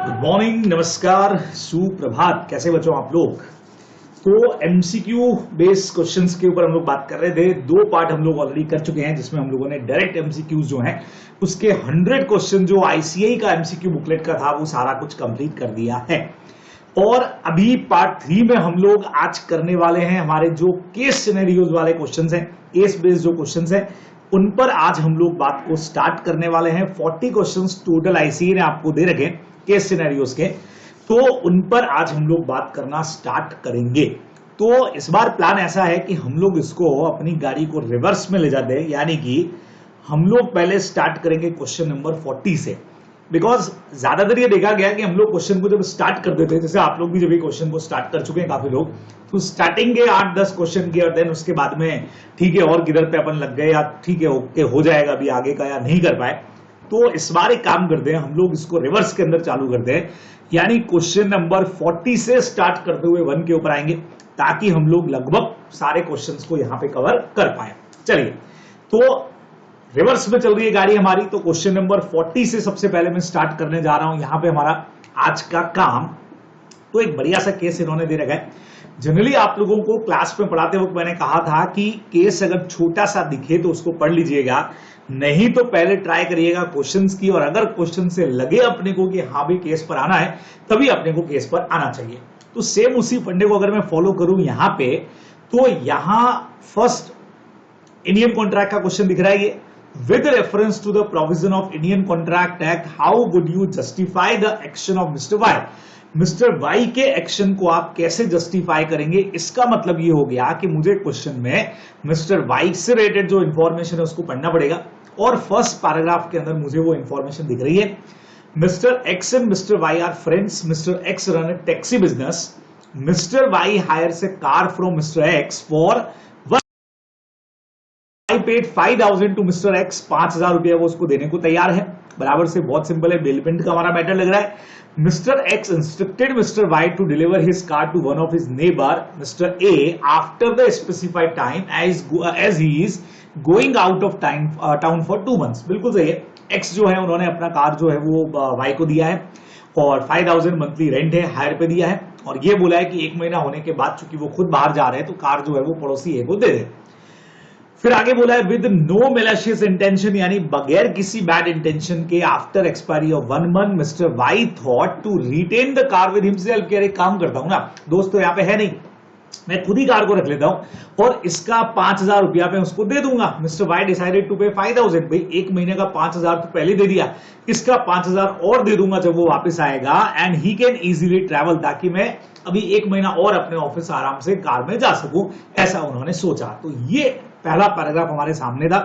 Good morning, नमस्कार, सुप्रभात। कैसे बच्चों आप लोग? तो एमसीक्यू बेस्ड क्वेश्चंस के ऊपर हम लोग बात कर रहे थे। दो पार्ट हम लोग ऑलरेडी कर चुके हैं, जिसमें हम लोगों ने डायरेक्ट एमसीक्यूज जो हैं उसके 100 क्वेश्चन जो आईसीआई का एमसीक्यू बुकलेट का था वो सारा कुछ कंप्लीट कर दिया है। और अभी पार्ट 3 में हम लोग आज करने वाले हैं हमारे जो केस सिनेरियोज वाले क्वेश्चंस हैं, केस बेस्ड जो क्वेश्चंस हैं उन पर आज हम लोग बात को स्टार्ट करने वाले हैं। 40 क्वेश्चंस टोटल आईसीआई ने आपको दे रखे केस सिनेरियोज के, तो उन पर आज हम लोग बात करना स्टार्ट करेंगे। तो इस बार प्लान ऐसा है कि हम लोग इसको अपनी गाड़ी को रिवर्स में ले जाते हैं, यानी कि हम लोग पहले स्टार्ट करेंगे क्वेश्चन नंबर 40 से। बिकॉज ज्यादातर ये देखा गया कि हम लोग क्वेश्चन को जब स्टार्ट कर देते हैं, जैसे आप लोग भी जब ये क्वेश्चन को स्टार्ट कर चुके हैं काफी लोग, तो स्टार्टिंग के 8-10 क्वेश्चन किए और देन उसके बाद में ठीक है और किधर पे अपन लग गए, या ठीक है ओके हो जाएगा अभी आगे का, या नहीं कर पाए। तो इस बार एक काम करते हैं, हम लोग इसको रिवर्स के अंदर चालू करते हैं, यानी क्वेश्चन नंबर 40 से स्टार्ट करते हुए 1 के ऊपर आएंगे, ताकि हम लोग लगभग सारे क्वेश्चंस को यहां पे कवर कर पाए। चलिए, तो रिवर्स में चल रही है गाड़ी हमारी, तो क्वेश्चन नंबर 40 से सबसे पहले मैं स्टार्ट करने जा रहा हूं। यहां पे हमारा आज का काम, तो एक बढ़िया सा केस इन्होंने दे रखा है। जनरली आप लोगों को क्लास में पढ़ाते वक्त मैंने कहा था कि केस अगर छोटा सा दिखे तो उसको पढ़ लीजिएगा, नहीं तो पहले ट्राई करिएगा क्वेश्चंस की, और अगर क्वेश्चन से लगे अपने को कि हाँ भी केस पर आना है, तभी अपने को केस पर आना चाहिए। तो सेम उसी फंडे को अगर मैं फॉलो करूं यहां पे, तो यहां फर्स्ट इंडियन कॉन्ट्रैक्ट का क्वेश्चन दिख रहा है ये, with reference to the provision of Indian Contract Act, how would you justify the action of Mr. Y? Mister Y के एक्शन को आप कैसे जस्टिफाई करेंगे? इसका मतलब ये हो गया कि मुझे क्वेश्चन में मिस्टर वाई से रिलेटेड जो इंफॉर्मेशन है उसको पढ़ना पड़ेगा, और फर्स्ट पैराग्राफ के अंदर मुझे वो इंफॉर्मेशन दिख रही है। Mister X and mister Y are friends. Mister X run a taxi business. Mister Y hires a car from mister X for paid 5,000 to mister X. 5,000 रुपया वो उसको देने को तैयार है। बराबर से बहुत सिंपल है, बिलपेंट का हमारा मैटर लग रहा है। Mister X instructed mister Y to deliver his car to one of his neighbour mister A after the specified time as he is going out of town for 2 months। बिल्कुल सही है। X जो है उन्होंने अपना कार जो है वो वाई को दिया है, और 5,000 मंथली रेंट है, हायर पे दिया है, और ये बोला है कि 1 महीना होने के बाद चूंकि वो खुद बाहर जा रहे हैं तो कार जो है वो पड़ोसी ए को दे दे। फिर आगे बोला है विद नो मैलिशियस इंटेंशन, यानी बगैर किसी बैड इंटेंशन के, after expiry of 1 month mister Y thought to retain the car with himself. कह रहे काम करता हूं ना दोस्तों, यहाँ पे है नहीं, मैं खुद ही कार को रख लेता हूं और इसका 5,000 रुपया पे उसको दे दूंगा। मिस्टर वाई डिसाइडेड टू पे 5,000। भाई 1 महीने का 5,000 तो पहले दे दिया, इसका 5,000 और दे दूंगा जब वो वापस आएगा, and he can easily travel, ताकि मैं अभी 1 महीना और अपने ऑफिस आराम से कार में जा सकूं, ऐसा उन्होंने सोचा। तो ये पहला पैराग्राफ हमारे सामने था,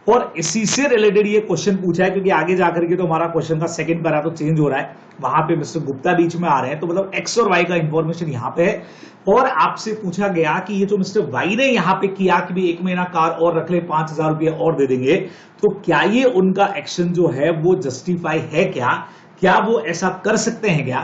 और इसी से रिलेटेड ये क्वेश्चन पूछा है, क्योंकि आगे जाकर के तो हमारा क्वेश्चन का सेकंड पैरा तो चेंज हो रहा है, वहां पे मिस्टर गुप्ता बीच में आ रहे हैं, तो मतलब एक्स और वाई का इंफॉर्मेशन यहां पे है। और आपसे पूछा गया कि ये जो मिस्टर वाई ने यहां पे किया कि भी 1 महीना कार और रख ले, 5,000 रुपया और दे देंगे, तो क्या ये उनका एक्शन जो है वो जस्टिफाई है? क्या वो ऐसा कर सकते हैं क्या?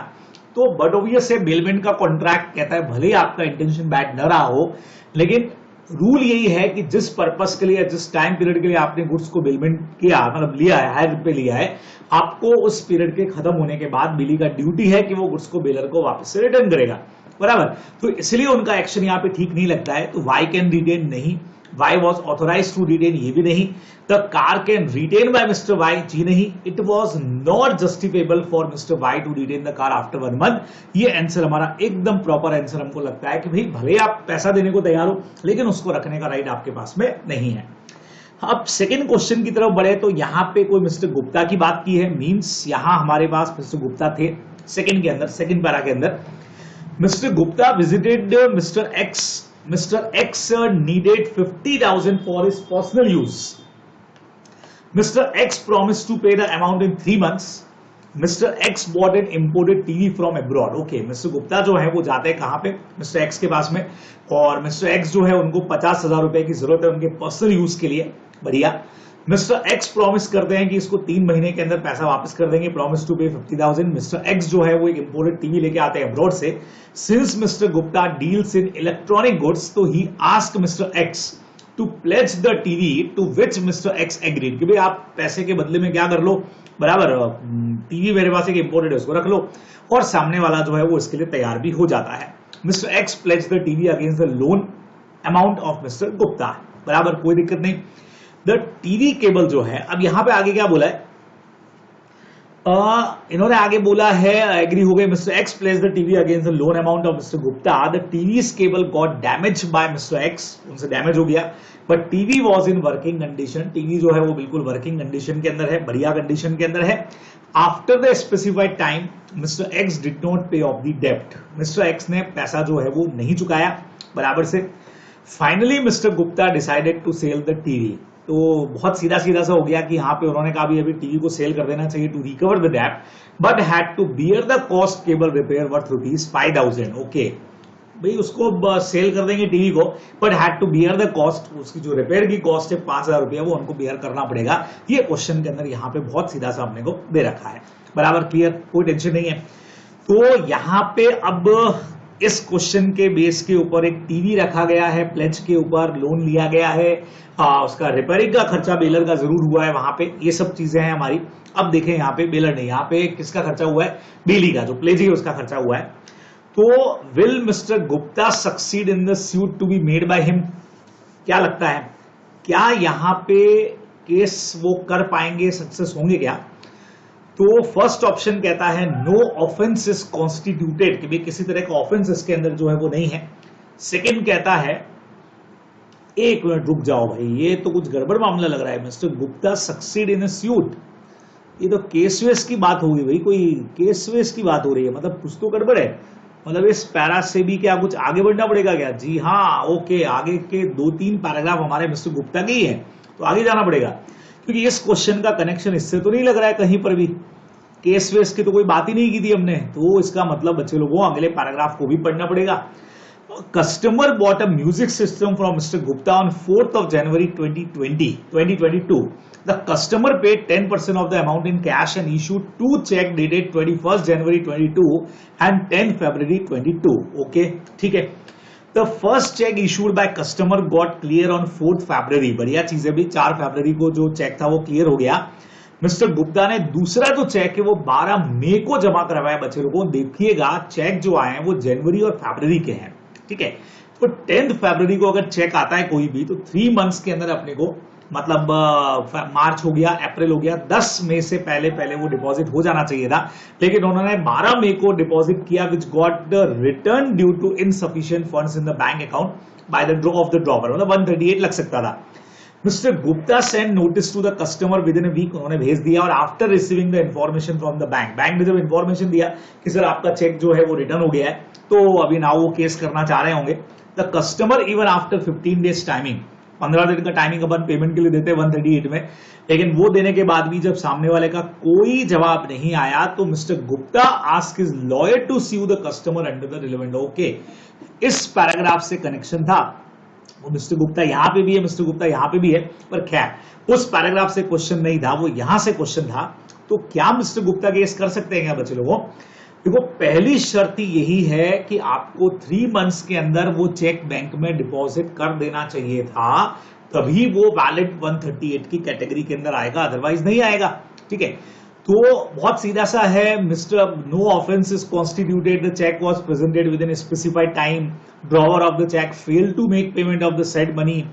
तो बट ऑब्वियस है, बेलमेंट का कॉन्ट्रैक्ट कहता है भले ही आपका इंटेंशन बैड न रहा हो, लेकिन रूल यही है कि जिस पर्पस के लिए, जिस टाइम पीरियड के लिए आपने गुड्स को बिलमेंट किया, मतलब लिया है, हायर पे लिया है, आपको उस पीरियड के खत्म होने के बाद बिली का ड्यूटी है कि वो गुड्स को बेलर को वापस से रिटर्न करेगा। बराबर, तो इसलिए उनका एक्शन यहाँ पे ठीक नहीं लगता है। तो वाई कैन रिटेन नहीं, Y was authorize to retain, ये भी नहीं। The car can retain by mister Y, जी नहीं। It was not justifiable for mister Y to retain the car after 1 month। ये आंसर हमारा एकदम प्रॉपर आंसर हमको लगता है कि भाई भले आप पैसा देने को तैयार हो, लेकिन उसको रखने का राइट आपके पास में नहीं है। अब सेकंड क्वेश्चन की तरफ बढ़े, तो यहां पे कोई मिस्टर गुप्ता की बात की है, मींस यहां हमारे पास मिस्टर गुप्ता थे सेकंड के अंदर, सेकंड पैरा के अंदर। Mister Gupta visited mister x. Mr. X needed 50,000 for his personal use. Mr. X promised to pay the amount in 3 months. Mr. X bought an imported TV from abroad. Okay, Mr. Gupta जो है वो जाते हैं कहाँ पे? Mr. X के पास में, और Mr. X जो है उनको 50,000 रुपए की जरूरत है उनके पर्सनल यूज के लिए। बढ़िया। मिस्टर एक्स प्रॉमिस करते हैं कि इसको 3 महीने के अंदर पैसा वापस कर देंगे, प्रॉमिस टू पे 50,000। मिस्टर एक्स जो है वो एक इंपोर्टेड टीवी लेके आते हैं अब्रॉड से। Since mister Gupta deals in electronic goods, तो he asked mister X to pledge the TV, to which mister X agreed कि भाई आप पैसे के बदले में क्या कर लो, बराबर, टीवी मेरे पास एक इंपोर्टेड है, उसको रख लो, और सामने वाला जो है वो इसके लिए तैयार भी हो जाता है। Mister x pledge the TV against the loan amount of mister Gupta, बराबर, कोई दिक्कत नहीं। द टीवी केबल जो है, अब यहां पे आगे क्या बोला है, इन्होंने आगे बोला है, एग्री हो गए, mister x place the TV against the loan amount of mister Gupta, the TV cable got damage bye mister x, उनसे डैमेज हो गया, but TV was in working condition, TV जो है वो बिल्कुल वर्किंग कंडीशन के अंदर है, बढ़िया कंडीशन के अंदर है। After the specified time mister X did not pay off the डेब्ट, मिस्टर एक्स ने पैसा जो है वो नहीं चुकाया बराबर से। Finally mister Gupta decided to sell the TV, तो बहुत सीधा सीधा सा हो गया कि यहाँ पे उन्होंने कहा भी अभी टीवी को सेल कर देना चाहिए टू रिकवर द डेब्ट, but had to bear the cost cable repair worth ₹5,000। Okay भाई, उसको सेल कर देंगे टीवी को, but had to bear the cost, उसकी जो रिपेयर की कॉस्ट है ₹5,000 वो उनको बियर करना पड़ेगा। ये क्वेश्चन के अंदर यहाँ पे बहुत सीधा सा अपने को दे रखा है, बराबर, क्लियर, कोई टेंशन नहीं है। तो यहाँ पे अब इस क्वेश्चन के बेस के ऊपर एक टीवी रखा गया है, प्लेज के ऊपर लोन लिया गया है, उसका रिपेयरिंग का खर्चा बेलर का जरूर हुआ है वहां पे, ये सब चीजें हैं हमारी। अब देखें यहाँ पे बेलर नहीं, यहाँ पे किसका खर्चा हुआ है, बेली का, जो प्लेज है उसका खर्चा हुआ है। तो will mister Gupta succeed in the suit to be made by him, क्या लगता है, क्या यहाँ पे केस वो कर पाएंगे, सक्सेस होंगे क्या? तो फर्स्ट ऑप्शन कहता है नो ऑफेंस इज कॉन्स्टिट्यूटेड, कि भाई किसी तरह का ऑफेंस इसके अंदर जो है वो नहीं है। सेकंड कहता है, एक मिनट रुक जाओ भाई, ये तो कुछ गड़बड़ मामला लग रहा है, मिस्टर गुप्ता सक्सीड इन अ सूट, ये तो केस वेस की बात होगी भाई, कोई केस वेस की बात हो रही है, मतलब कुछ तो गड़बड़ है, मतलब इस पैरा से भी क्या कुछ आगे बढ़ना पड़ेगा क्या? जी हाँ, ओके, आगे के 2-3 पैराग्राफ हमारे मिस्टर गुप्ता के ही है, तो आगे जाना पड़ेगा, क्योंकि इस क्वेश्चन का कनेक्शन इससे तो नहीं लग रहा है कहीं पर भी, केस वेस की तो कोई बात ही नहीं की थी हमने, तो इसका मतलब बच्चे लोगों अगले पैराग्राफ को भी पढ़ना पड़ेगा। Customer bought a music system from mister Gupta on 4th January 2022. The customer paid 10% of the amount in cash and issued 2 check dated 21st January 22 and 10 February 22. Okay, ठीक है। The first check issued by customer got clear on 4th February. बढ़िया चीज है भी, 4 फरवरी को जो check था वो क्लियर हो गया। मिस्टर गुप्ता ने दूसरा जो चेक है वो 12 मई को जमा करवाया। बच्चे लोगों देखिएगा, चेक जो आए हैं वो जनवरी और फरवरी के हैं, ठीक है। तो 10 फरवरी को अगर चेक आता है कोई भी, तो 3 मंथ्स के अंदर अपने को, मतलब मार्च हो गया, अप्रैल हो गया, 10 मई से पहले पहले वो डिपॉजिट हो जाना चाहिए था, लेकिन उन्होंने 12 मई को डिपॉजिट किया, which got the return due to insufficient funds in the bank account by the draw of the drawer, मतलब 138 लग सकता था। Mister Gupta send notice to the customer within a week, उन्होंने भेज दिया, और after receiving the information from the bank, bank ने जब इन्फॉर्मेशन दिया कि सर आपका चेक जो है वो रिटर्न हो गया है, तो अभी नाउ वो केस करना चाह रहे होंगे। The customer even after 15 days timing, 15 दिन का टाइमिंग अपन पेमेंट के लिए देते हैं 138 में, लेकिन वो देने के बाद भी जब सामने वाले का कोई जवाब नहीं आया, तो mister Gupta ask his lawyer to sue the customer under the relevant. Okay, इस पैराग्राफ से कनेक्शन था, वो मिस्टर गुप्ता यहां पे भी है, मिस्टर गुप्ता यहां पे भी है, पर खैर उस पैराग्राफ से क्वेश्चन नहीं था, वो यहां से क्वेश्चन था। तो क्या मिस्टर गुप्ता केस कर सकते हैं क्या बच्चे लोगों? देखो, पहली शर्त यही है कि आपको 3 मंथ्स के अंदर वो चेक बैंक में डिपॉजिट कर देना चाहिए था, तभी वो वैलिड 138 की कैटेगरी के अंदर आएगा, अदरवाइज नहीं आएगा, ठीक है। तो बहुत सीधा सा है, mister no offence is constituted, the cheque was presented within specified time, drawer of the cheque fail to make payment of the said money.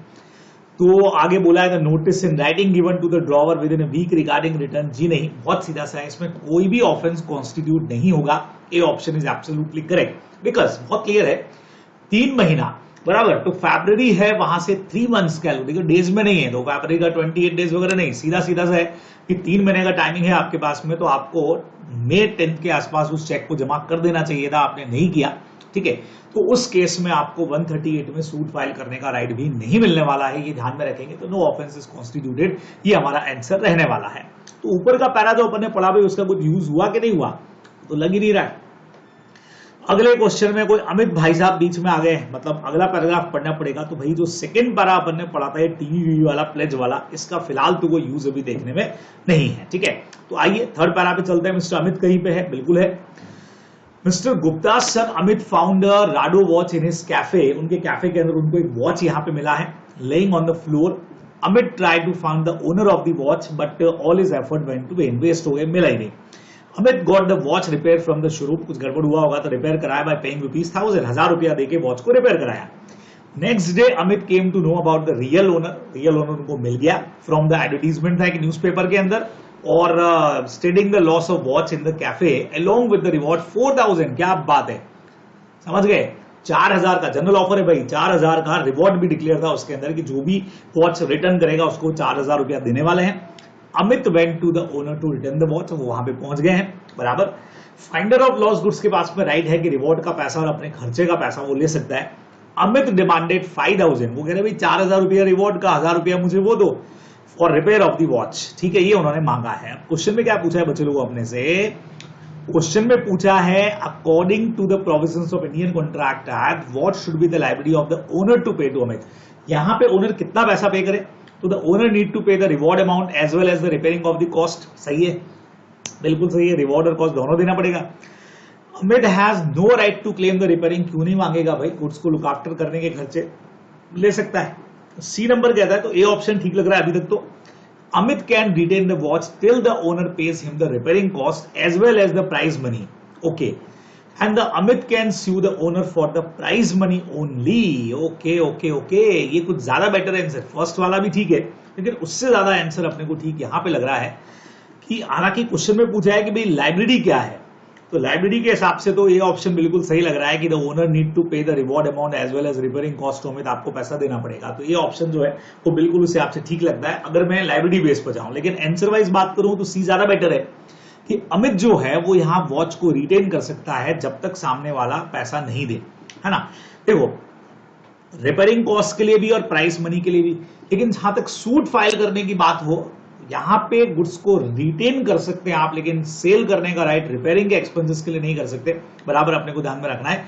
तो आगे बोला है the notice in writing given to the drawer within a week regarding return. जी नहीं, बहुत सीधा सा है, इसमें कोई भी ऑफेंस कॉन्स्टिट्यूट नहीं होगा। ए option is absolutely correct, because बहुत क्लियर है, 3 महीना बराबर, तो फरवरी है, वहां से 3 मंथ्स कैलकुलेट, डेज में नहीं है, तो फरवरी का 28 डेज वगैरह नहीं, सीधा सीधा सा है कि 3 महीने का टाइमिंग है आपके पास में, तो आपको मई 10 के आसपास उस चेक को जमा कर देना चाहिए था, आपने नहीं किया, ठीक है। तो उस केस में आपको 138 में सूट फाइल करने का राइट भी नहीं मिलने वाला है, ये ध्यान में रखेंगे। तो नो ऑफेंस इज कॉन्स्टिट्यूटेड, ये हमारा आंसर रहने वाला है। तो ऊपर का पैरा जो अपन ने पढ़ा भाई, उसका कुछ यूज हुआ कि नहीं हुआ, तो लग ही नहीं रहा है। अगले क्वेश्चन में कोई अमित भाई साहब बीच में आ गए, मतलब अगला पैराग्राफ पढ़ना पड़ेगा। तो भाई जो सेकंड पैरा अपन ने पढ़ा था, ये टीवी वाला, प्लेज वाला, इसका फिलहाल तो कोई यूज अभी देखने में नहीं है, ठीक है। तो आइए थर्ड पैरा पे चलते हैं। मिस्टर अमित कहीं पे है? बिल्कुल है। Mister Gupta son Amit found Rado watch in his cafe, उनके कैफे के अंदर उनको एक वॉच यहाँ पे मिला है, lying on the floor Amit try to find the owner of the watch but all his effort went to vain, waste हो गए, मिला ही नहीं। Amit got the watch repair from the showroom, कुछ गड़बड़ हुआ होगा तो रिपेयर कराया बाय पेइंग ₹1000, 1000 रुपया देके वॉच को रिपेयर कराया। Next day Amit came to know about the real owner, real owner उनको मिल गया फ्रॉम द एडवर्टीजमेंट था एक न्यूज़पेपर के अंदर, और स्टेडिंग the loss of watch in the cafe along with the reward 4000। क्या बात है, समझ गए, 4000 का जनरल ऑफर है भाई, 4000 का रिवॉर्ड भी डिक्लेयर था उसके अंदर कि जो भी वॉच रिटर्न करेगा उसको 4000 रुपया देने वाले हैं। Amit went to the owner to return the watch, वो वहां पे पहुंच गए हैं, बराबर। फाइंडर ऑफ लॉस गुड्स के पास में राइट है कि रिवॉर्ड का पैसा और अपने खर्चे का पैसा वो ले सकता है। अमित डिमांडेड 5000, वो कह रहे भाई 4000 रुपया रिवॉर्ड का, 1000 रुपया मुझे वो दो for repair of the watch, ठीक है, ये उन्होंने मांगा है। क्वेश्चन में क्या पूछा है बच्चे लोगों अपने से, क्वेश्चन में पूछा है according to the provisions of Indian contract act what should be the liability of the owner to pay to Amit. यहां पे ओनर कितना पैसा पे करे, तो the owner need to pay the reward amount as well as the repairing of the cost. सही है, बिल्कुल सही है, रिवॉर्ड और कॉस्ट दोनों देना पड़ेगा। Amit has no right to claim the repairing, क्यों नहीं मांगेगा भाई, गुड्स को लुक आफ्टर करने के खर्चे ले सकता है। सी नंबर कहता है, तो ए ऑप्शन ठीक लग रहा है अभी तक तो। Amit can retain the watch till the owner pays him the repairing cost as well as the prize money, okay, and the Amit can sue the owner for the prize money only, okay okay okay. ये कुछ ज्यादा better answer, first वाला भी ठीक है लेकिन उससे ज्यादा आंसर अपने को ठीक यहां पे लग रहा है कि हालांकि क्वेश्चन में पूछा है कि भाई लाइब्रेरी क्या है, तो लाइब्रेरी के हिसाब से तो ये ऑप्शन बिल्कुल सही लग रहा है कि the owner need to pay the reward amount as well as repairing cost, में आपको पैसा देना पड़ेगा, तो ये ऑप्शन जो है वो बिल्कुल उस हिसाब से ठीक लगता है अगर मैं लाइब्रेरी बेस पर जाऊं। लेकिन आंसर वाइज बात करूं तो सी ज्यादा बेटर है कि अमित जो है वो यहां वॉच को रिटेन कर सकता है जब तक सामने वाला पैसा नहीं दे, है ना। देखो रिपेयरिंग कॉस्ट के लिए भी और प्राइस मनी के लिए भी, लेकिन जहां तक सूट फाइल करने की बात हो, यहां पे गुड्स को रिटेन कर सकते हैं आप, लेकिन सेल करने का राइट रिपेयरिंग के एक्सपेंसेस के लिए नहीं कर सकते, बराबर अपने को ध्यान में रखना है।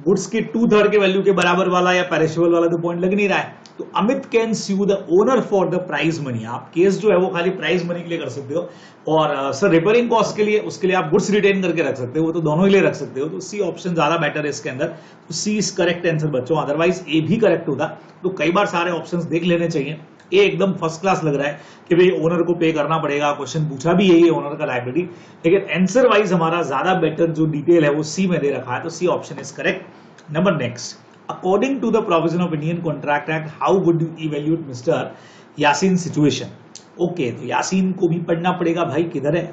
गुड्स के 2/3 के वैल्यू के बराबर वाला या पेरिशेबल वाला तो पॉइंट लग नहीं रहा है, तो Amit can sue the owner for the prize money, आप केस जो है वो खाली प्राइज मनी के लिए कर सकते हो, और सर रिपेयरिंग कॉस्ट के लिए उसके लिए आप गुड्स रिटेन करके रख सकते हो, वो तो दोनों के लिए रख सकते हो, तो सी ऑप्शन ज्यादा बेटर है इसके अंदर, तो सी इज करेक्ट आंसर बच्चों, अदरवाइज ए भी करेक्ट होता। तो कई बार सारे ऑप्शंस देख लेने चाहिए, ये एकदम फर्स्ट क्लास लग रहा है कि भाई ओनर को पे करना पड़ेगा, क्वेश्चन पूछा भी यही है ओनर का लाइब्रेरी, लेकिन आंसर वाइज हमारा ज्यादा बेटर जो डिटेल है वो सी में दे रखा है, तो C option is correct. Number next, according to the provision of Indian contract act how would you evaluate mister Yasin situation, okay, तो यासीन को भी पढ़ना पड़ेगा भाई, किधर है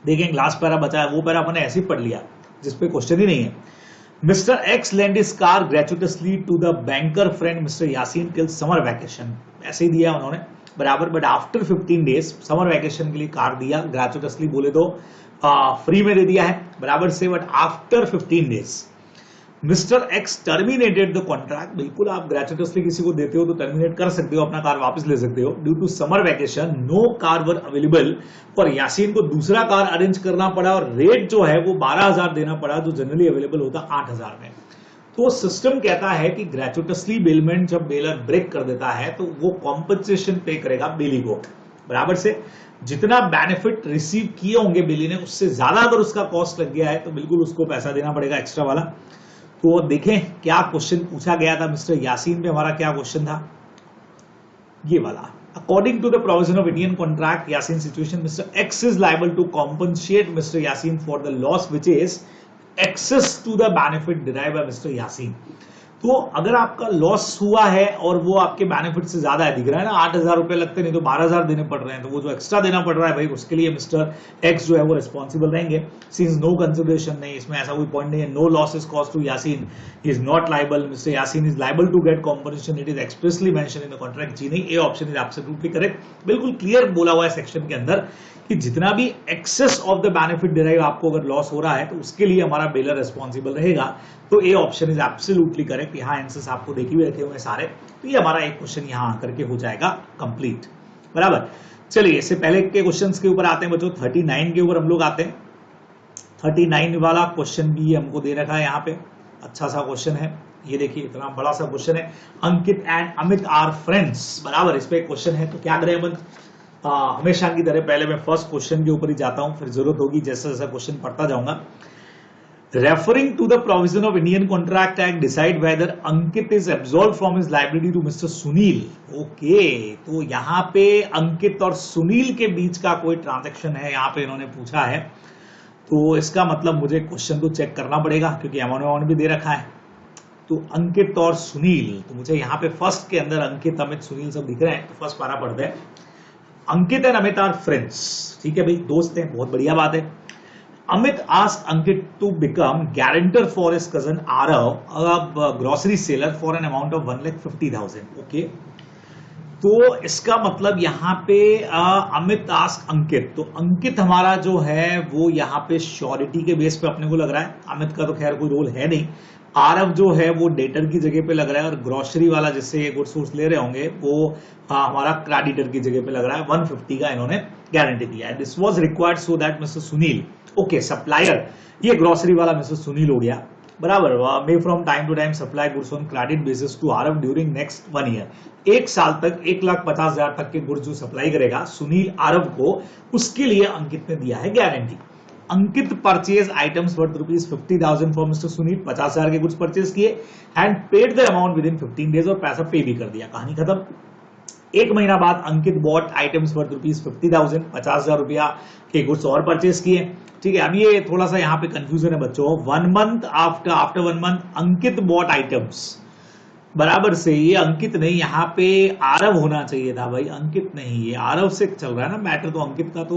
देखें, लास्ट पैरा बचा है, वो पैरा अपने ऐसे ही पढ़ लिया जिसपे क्वेश्चन ही नहीं है। Mister X lend his car gratuitously to the banker friend mister Yasin till summer vacation, ऐसे ही दिया उन्होंने, बराबर, but after 15 days summer vacation के लिए कार दिया, ग्रेचुइटसली बोले तो फ्री में दे दिया है, बराबर से, but after 15 days mister x terminated the contract, बिल्कुल आप ग्रेचुइटसली किसी को देते हो तो टर्मिनेट कर सकते हो, अपना कार वापस ले सकते हो। Due to summer vacation no car were available, और यासीन को दूसरा कार अरेंज करना पड़ा और रेट जो है वो 12000 देना पड़ा, जो जनरली अवेलेबल होता 8000 में। तो सिस्टम कहता है कि ग्रेचुइटसली बेलमेंट जब बेलर ब्रेक कर देता है तो वो कॉम्पनसेशन पे करेगा बेली को, बराबर से, जितना बेनिफिट रिसीव किए होंगे बेली ने उससे ज्यादा अगर उसका कॉस्ट लग गया है तो बिल्कुल उसको पैसा देना पड़ेगा एक्स्ट्रा वाला। तो देखें क्या क्वेश्चन पूछा गया था मिस्टर यासीन पे, हमारा क्या क्वेश्चन था, ये वाला, according to the provision of Indian contract Yasin situation mister X is liable to compensate mister Yasin for the loss which is excess to the benefit derive by mister Yasin. तो अगर आपका लॉस हुआ है और वो आपके बेनिफिट से ज्यादा है, दिख रहा है ना, 8000 रुपए लगते नहीं तो 12000 देने पड़ रहे हैं, तो वो जो एक्स्ट्रा देना पड़ रहा है भाई उसके लिए मिस्टर एक्स जो है वो रिस्पॉन्सिबल रहेंगे, सिंस नो कंसिडरेशन नहीं, इसमें ऐसा कोई पॉइंट नहीं है, no loss is cost to Yasin, is not liable, mister Yasin is liable to get compensation, it is expressly mention in the contract, जी नहीं, A option is absolutely correct, बिल्कुल क्लियर बोला हुआ है सेक्शन के अंदर कि जितना भी excess of the benefit derive आपको अगर लॉस हो रहा है तो उसके लिए हमारा बेलर रिस्पॉन्सिबल रहेगा, तो ए ऑप्शन इज एब्सोल्युटली करेक्ट। यहाँ आंसर्स आपको देखे हुए रखे हुए सारे, तो ये हमारा एक क्वेश्चन यहाँ आकर के हो जाएगा कंप्लीट, बराबर। चलिए इससे पहले के क्वेश्चंस के ऊपर आते हैं बच्चों, 39 के ऊपर हम लोग आते हैं। 39 वाला क्वेश्चन भी हमको दे रखा है यहाँ पे, अच्छा सा क्वेश्चन है, ये देखिए इतना बड़ा सा क्वेश्चन है, अंकित एंड अमित आर फ्रेंड्स, बराबर, इस पे क्वेश्चन है, तो क्या करें अमित, हमेशा की तरह पहले मैं फर्स्ट क्वेश्चन के ऊपर ही जाता हूं, फिर जरूरत होगी जैसे जैसा क्वेश्चन पढ़ता जाऊंगा। Referring to the provision of Indian contract act decide whether Ankit is absolve from his liability to mister Sunil. Okay, तो यहां पे अंकित और सुनील के बीच का कोई ट्रांजैक्शन है, यहां पे इन्होंने पूछा है, तो इसका मतलब मुझे क्वेश्चन को चेक करना पड़ेगा क्योंकि अमाउंट भी दे रखा है। तो अंकित और सुनील, तो मुझे यहाँ पे फर्स्ट के अंदर अंकित, अमित, सुनील सब दिख रहे हैं, तो फर्स्ट पारा पढ़ते हैं। Ankit and Amit are friends, ठीक है भाई, दोस्त हैं, बहुत बढ़िया बात है। Amit asked Ankit to become guarantor for his cousin Aarav, a grocery seller, for an amount of 1,50,000। Okay, तो इसका मतलब यहाँ पे अमित आस्क अंकित, तो अंकित हमारा जो है वो यहाँ पे श्योरिटी के बेस पे अपने को लग रहा है, अमित का तो खैर कोई रोल है नहीं। आरव जो है वो डेटर की जगह पे लग रहा है, और ग्रोसरी वाला जिससे ये गुड्स ले रहे होंगे वो हमारा क्रेडिटर की जगह पे लग रहा है। 150 का इन्होंने गारंटी दिया है। This was required so that mister Sunil, okay, supplier, ये ग्रोसरी वाला मिस्टर सुनील हो गया, बराबर, may from time to time supply goods on credit basis to Aarav during next 1 year. 1 साल तक 1,50,000 तक के गुड्स जो सप्लाई करेगा सुनील आरव को, उसके लिए अंकित ने दिया है guarantee. Ankit purchase items worth ₹50,000 for mister Sunil, 50,000 के गुड्स परचेज किए and paid the amount with in 15 days, और पैसा पे भी कर दिया, कहानी खत्म। 1 महीना बाद अंकित बॉट आइटम्स वर्थ ₹50,000, 50,000 रुपया के गुड्स और परचेज किए, ठीक है। अब ये थोड़ा सा यहाँ पे कंफ्यूजन है बच्चों। 1 मंथ आफ्टर 1 मंथ अंकित बॉट आइटम्स, बराबर से ये अंकित नहीं, यहाँ पे आरव होना चाहिए था भाई, अंकित नहीं, ये आरव से चल रहा है ना मैटर, तो अंकित का तो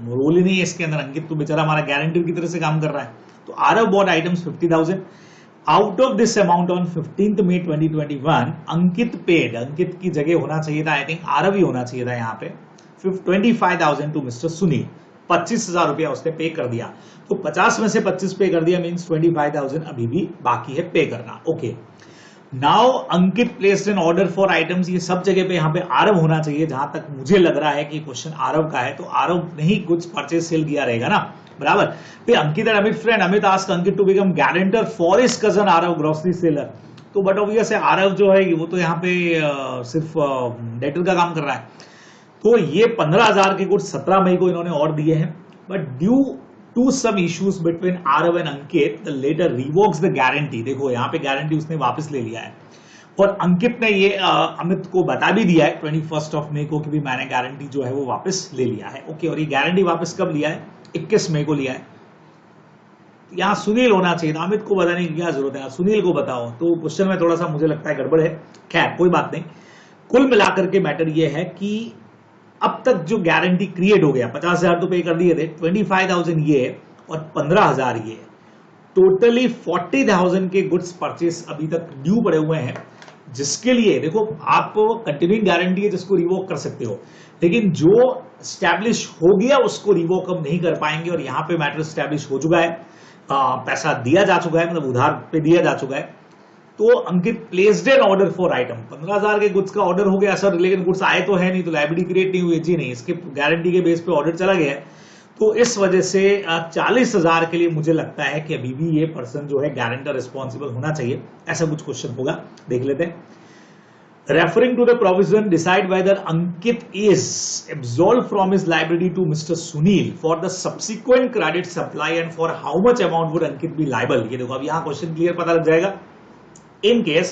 रोल ही नहीं है इसके अंदर। अंकित तो बेचारा हमारा गारंटर की तरह से काम कर रहा है। तो Aarav bought items 50,000, out of this amount on 15 May 2021 Ankit paid, Ankit की जगह होना चाहिए था, आई थिंक आरव ही होना चाहिए था यहाँ पे, 25,000 टू मिस्टर सुनील, 25,000 रुपया उसने पे कर दिया। तो 50 में से 25 पे कर दिया, मीन्स 25,000 अभी भी बाकी है पे करना। Okay, now Ankit placed an order for items, ये सब जगह पे यहाँ पे आरव होना चाहिए, जहां तक मुझे लग रहा है कि क्वेश्चन आरव का है, तो आरव नहीं कुछ परचेज सेल किया रहेगा ना, बराबर। फिर Ankit and Amit friend, Amit asked Ankit to become guarantor for his cousin Aarav grocery seller, तो बट ऑब्वियस है आरव जो है वो तो यहाँ पे सिर्फ डेटर का काम कर रहा है। तो ये 15,000 के गुड्स 17 मई को इन्होंने और दिए हैं, but due to some issues between Aarav and Ankit the latter revokes the guarantee. देखो यहाँ पे गारंटी उसने वापस ले लिया है, और अंकित ने ये अमित को बता भी दिया है 21 मई को कि भी मैंने गारंटी जो है वो वापस ले लिया है। ओके, और ये गारंटी वापस कब लिया है? 21 मई को लिया है। यहाँ सुनील होना चाहिए था, अमित को बताने की क्या जरूरत है, सुनील को बताओ। तो क्वेश्चन में थोड़ा सा मुझे लगता है गड़बड़ है, खैर कोई बात नहीं। कुल मिलाकर के मैटर ये है कि अब तक जो गारंटी क्रिएट हो गया, 50,000 तो पे कर दिए थे, 25,000 ये और 15,000 ये, टोटली 40,000 के गुड्स परचेस अभी तक ड्यू पड़े हुए हैं, जिसके लिए देखो आप कंटिन्यूइंग गारंटी है जिसको रिवोक कर सकते हो, लेकिन जो स्टैब्लिश हो गया उसको रिवोक अब नहीं कर पाएंगे। और यहाँ पे मैटर स्टैब्लिश हो चुका है, पैसा दिया जा चुका है, मतलब उधार पे दिया जा चुका है। तो Ankit placed an order for item, 15,000 के गुड्स का ऑर्डर हो गया सर, लेकिन गुड्स आए तो है नहीं, तो लाइबिलिटी क्रिएट नहीं हुई जी, नहीं, इसके गारंटी के बेस पे ऑर्डर चला गया है। तो इस वजह से 40,000 के लिए मुझे लगता है कि अभी भी ये पर्सन जो है गारंटर रिस्पॉन्सिबल होना चाहिए, ऐसा कुछ क्वेश्चन होगा, देख लेते हैं। Referring to the provision decide whether Ankit is absolve from his liability to mister Sunil for the subsequent credit supply and for how much amount would Ankit be liable. ये देखो अब यहाँ क्वेश्चन क्लियर पता लग जाएगा। In case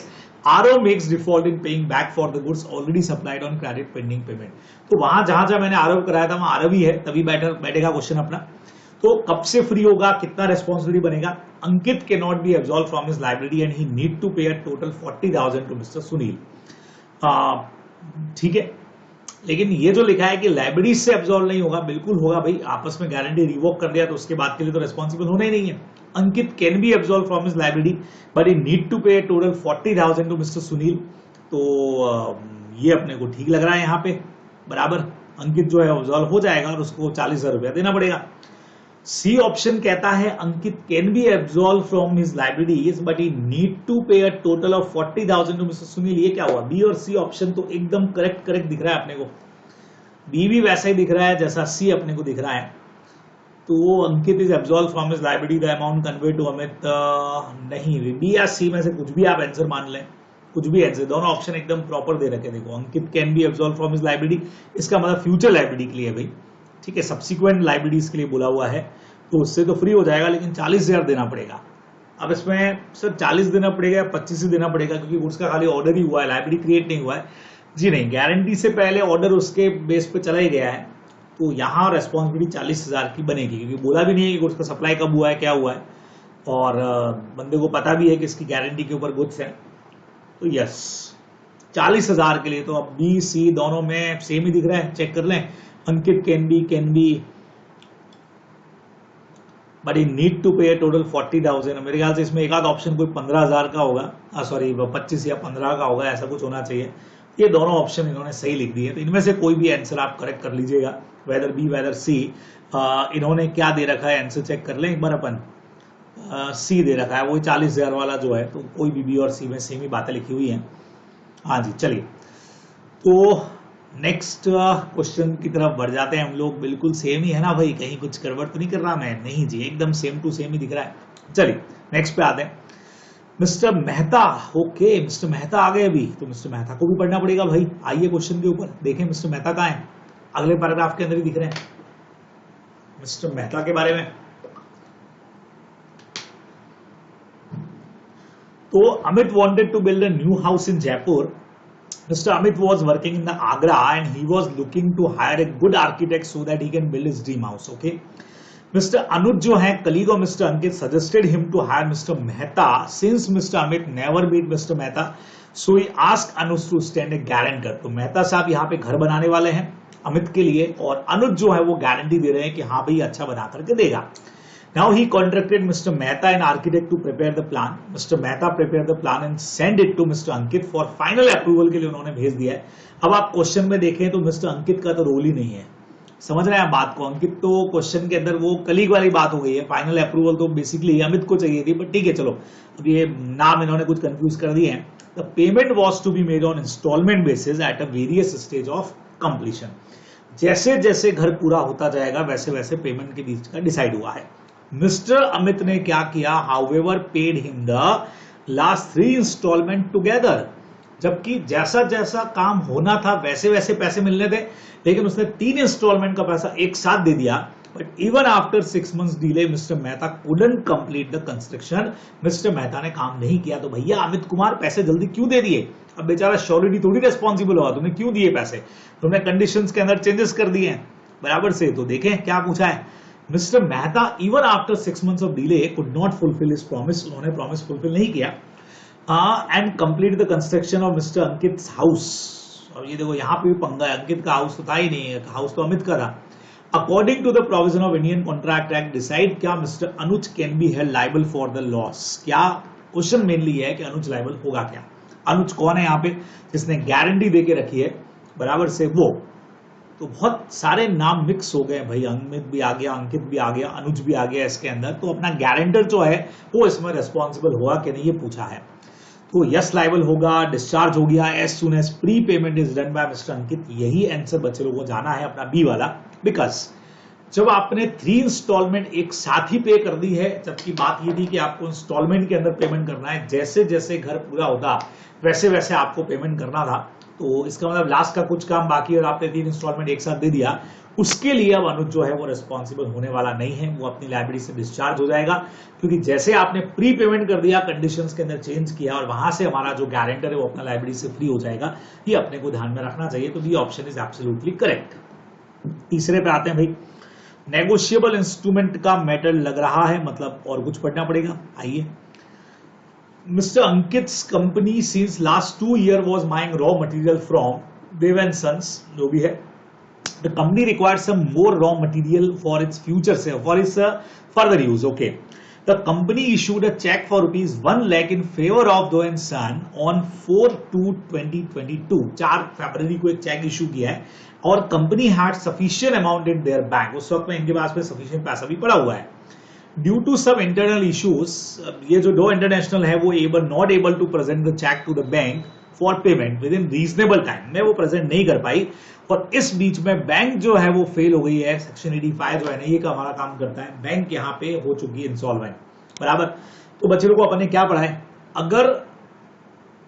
RO makes default in paying back for the goods already supplied on credit pending payment, तो वहां जहां मैंने आरव कराया था वहां आरव ही है, तभी बैठेगा क्वेश्चन अपना। तो कब से फ्री होगा, कितना रेस्पॉन्सिबिलिटी बनेगा? Ankit can not be absolve from his liability and he need to pay a total 40,000 to mister Sunil. ठीक है, लेकिन ये जो लिखा है कि लाइबिलिटी से एब्सॉल्व नहीं होगा, बिल्कुल होगा भाई, आपस में गारंटी रिवोक कर दिया तो उसके बाद के लिए तो रेस्पॉन्सिबल होना ही नहीं है। Ankit can be absolve from his liability but he need to pay total 40,000 to mister Sunil. तो ये अपने को ठीक लग रहा है यहाँ पे, बराबर, अंकित जो है एब्सॉल्व हो जाएगा और उसको 40,000 रुपया देना पड़ेगा। सी ऑप्शन कहता है Ankit can be absolve from his liabilities but he need to pay a total of 40,000 to mister Sunil. ये क्या हुआ? बी और सी ऑप्शन तो एकदम करेक्ट दिख रहा है अपने को, बी भी वैसा ही दिख रहा है जैसा सी अपने को दिख रहा है। तो Ankit is absolve from his liability, the amount convey to Amit, नहीं, बी या सी में से कुछ भी आप आंसर मान लें, कुछ भी आंसर, दोनों ऑप्शन एकदम प्रॉपर दे रखे। देखो Ankit can be absolve from his liability, इसका मतलब फ्यूचर लाइबिलिटी के लिए भाई, ठीक है, सब्सिक्वेंट लाइबिलिटीज के लिए बोला हुआ है। तो उससे तो फ्री हो जाएगा, लेकिन 40,000 देना पड़ेगा। अब इसमें सर 40 देना पड़ेगा या 25 ही देना पड़ेगा, क्योंकि गुड्स का खाली ऑर्डर ही हुआ है, लाइबिलिटी क्रिएट नहीं हुआ है। जी नहीं, गारंटी से पहले ऑर्डर उसके बेस पे चला ही गया है, तो यहाँ रेस्पॉन्सिबिलिटी 40,000 की बनेगी, क्योंकि बोला भी नहीं है कि गुड्स का सप्लाई कब हुआ है, क्या हुआ है, और बंदे को पता भी है कि इसकी गारंटी के ऊपर गुड्स है। तो यस, 40,000 के लिए तो अब बी सी दोनों में सेम ही दिख रहा है, चेक कर लें। Ankit can be but you need to pay total 40,000। मेरे ख्याल से इसमें एक आध ऑप्शन कोई 15,000 का होगा, सॉरी 25 या 15 का होगा, ऐसा कुछ होना चाहिए। ये दोनों ऑप्शन इन्होंने सही लिख दिए, तो इनमें से कोई भी आंसर आप करेक्ट कर लीजिएगा, वेदर बी वेदर सी। इन्होंने क्या दे रखा है आंसर चेक कर लें एक बार अपन। सी दे रखा है, वही 40,000 वाला जो है, तो कोई भी बी और सी में सेम ही बातें लिखी हुई हैं। हाँ जी, चलिए तो नेक्स्ट क्वेश्चन की तरफ बढ़ जाते हैं हम लोग। बिल्कुल सेम ही है ना भाई, कहीं कुछ गड़बड़ तो नहीं कर रहा मैं? नहीं जी, एकदम सेम टू सेम ही दिख रहा है। चलिए नेक्स्ट पे आते हैं। Mister Mehta, okay mister Mehta आ गए अभी, तो मिस्टर मेहता को भी पढ़ना पड़ेगा भाई। आइए क्वेश्चन के ऊपर देखें मिस्टर मेहता कहाँ है, अगले पैराग्राफ के अंदर ही दिख रहे हैं मिस्टर मेहता के बारे में। तो Amit wanted to build a new house in Jaipur. Mr. Amit was working in the Agra and he was looking to hire a good architect so that he can build his dream house. Okay. Mr. Anuj जो है colleague of Mr. Ankit suggested him to hire Mr. Mehta since Mr. Amit never met Mr. Mehta, so he asked Anuj to stand a guarantor. तो मेहता साहब यहाँ पे घर बनाने वाले हैं अमित के लिए, और अनुज जो है वो गारंटी दे रहे हैं कि हाँ भाई अच्छा बना करके देगा। Now he contracted Mr. Mehta, an architect, to prepare the plan. Mr. Mehta prepared the plan and sent it to Mr. Ankit for final approval के लिए उन्होंने भेज दिया है। अब आप क्वेश्चन में देखें तो मिस्टर अंकित का तो रोल ही नहीं है, समझ रहे हैं आप बात को? अंकित तो क्वेश्चन के अंदर वो कलीग वाली बात हो गई है, फाइनल अप्रूवल तो बेसिकली अमित को चाहिए थी, बट ठीक है चलो, अब ये नाम इन्होंने कुछ कंफ्यूज कर दिए हैं। The payment was to be made on instalment basis at a various stage of completion. जैसे जैसे घर पूरा होता जाएगा वैसे वैसे पेमेंट के बीच का डिसाइड हुआ है। मिस्टर अमित ने क्या किया, however paid him the last 3 instalment together. जबकि जैसा जैसा काम होना था वैसे वैसे पैसे मिलने थे, लेकिन उसने 3 इंस्टॉलमेंट का पैसा एक साथ दे दिया। But even after 6 months delay mister Mehta couldn't complete the construction. Mister Mehta ने काम नहीं किया, तो भैया अमित कुमार पैसे जल्दी क्यों दे दिए? अब बेचारा श्योरिटी थोड़ी रेस्पॉन्सिबल होगा, तुमने क्यों दिए पैसे? तुमने कंडीशंस के अंदर चेंजेस कर दिए हैं बराबर से। तो देखें क्या पूछा है, mister Mehta even after 6 months of delay could not fulfil his promise. उन्होंने प्रॉमिस फुलफिल नहीं किया and complete the construction of mister Ankit house. और ये देखो यहाँ पे भी पंगा है, अंकित का हाउस तो था ही नहीं, हाउस तो अमित का था। According to the provision of Indian contract act decide क्या mister Anuj can be held liable for the loss. क्या क्वेश्चन मेनली है कि अनुज लायबल होगा क्या? अनुज कौन है यहाँ पे जिसने गारंटी दे के रखी है बराबर से वो? तो बहुत सारे नाम मिक्स हो गए भाई, अमित भी आ गया, अंकित भी आ गया, अनुज भी आ गया इसके अंदर। तो अपना गारंटर जो है वो इसमें रेस्पॉन्सिबल होगा कि नहीं ये पूछा है। तो यस लायबल होगा, डिस्चार्ज हो गया as soon as pre payment is done by mister Ankit. यही आंसर बच्चे लोगों को जाना है अपना बी वाला, बिकॉज जब आपने 3 इंस्टॉलमेंट एक साथ ही पे कर दी है, जबकि बात ये थी कि आपको इंस्टॉलमेंट के अंदर पेमेंट करना है, जैसे जैसे घर पूरा होता वैसे वैसे आपको पेमेंट करना था। तो इसका मतलब लास्ट का कुछ काम बाकी और आपने 3 इंस्टॉलमेंट एक साथ दे दिया, उसके लिए अब अनुज जो है वो रिस्पॉन्सिबल होने वाला नहीं है, वो अपनी लायबिलिटी से डिस्चार्ज हो जाएगा। क्योंकि जैसे आपने प्री पेमेंट कर दिया, कंडीशंस के अंदर चेंज किया, और वहां से हमारा जो गारंटर है वो अपना लायबिलिटी से फ्री हो जाएगा। ये अपने को ध्यान में रखना चाहिए। तो B option is absolutely correct. तीसरे पे आते हैं भाई, नेगोशिएबल इंस्ट्रूमेंट का मैटर लग रहा है, मतलब और कुछ पढ़ना पड़ेगा। आइए, Mr. Ankit's company since last 2 years was buying raw material from Dev and Sons, जो भी है। The company requires some more raw material for its future sale, for its further use. Okay. The company issued a check for ₹1 lakh in favor of Dev and Son on 4/2/2022. 4 फरवरी को एक check issue किया है, और company had sufficient amount in their bank. उस वक्त में इनके पास में सफिशिएंट पैसा भी पड़ा हुआ है। ड्यू टू सब इंटरनल इश्यूज, ये जो दो इंटरनेशनल है वो not able to present the cheque to the bank for payment within reasonable time में, वो प्रेजेंट नहीं कर पाई। और इस बीच में बैंक जो है वो फेल हो गई है। सेक्शन 85 जो है ना, ये का हमारा काम करता है। बैंक यहाँ पे हो चुकी है इंसॉल्वेंट बराबर। तो बच्चे लोग को अपन ने क्या पढ़ा है, अगर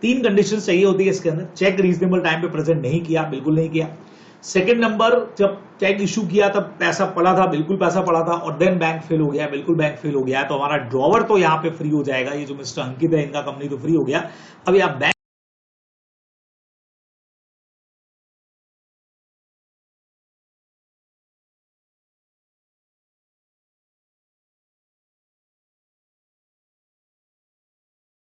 3 कंडीशन चाहिए होती है इसके अंदर, चेक रीजनेबल टाइम पे प्रेजेंट नहीं किया, बिल्कुल नहीं किया, सेकेंड नंबर, जब चेक इशू किया तब पैसा पड़ा था, बिल्कुल पैसा पड़ा था, और देन बैंक फेल हो गया, बिल्कुल बैंक फेल हो गया, तो हमारा ड्रॉवर तो यहाँ पे फ्री हो जाएगा। ये जो मिस्टर अंकित है इनका कंपनी तो फ्री हो गया। अब यहाँ bank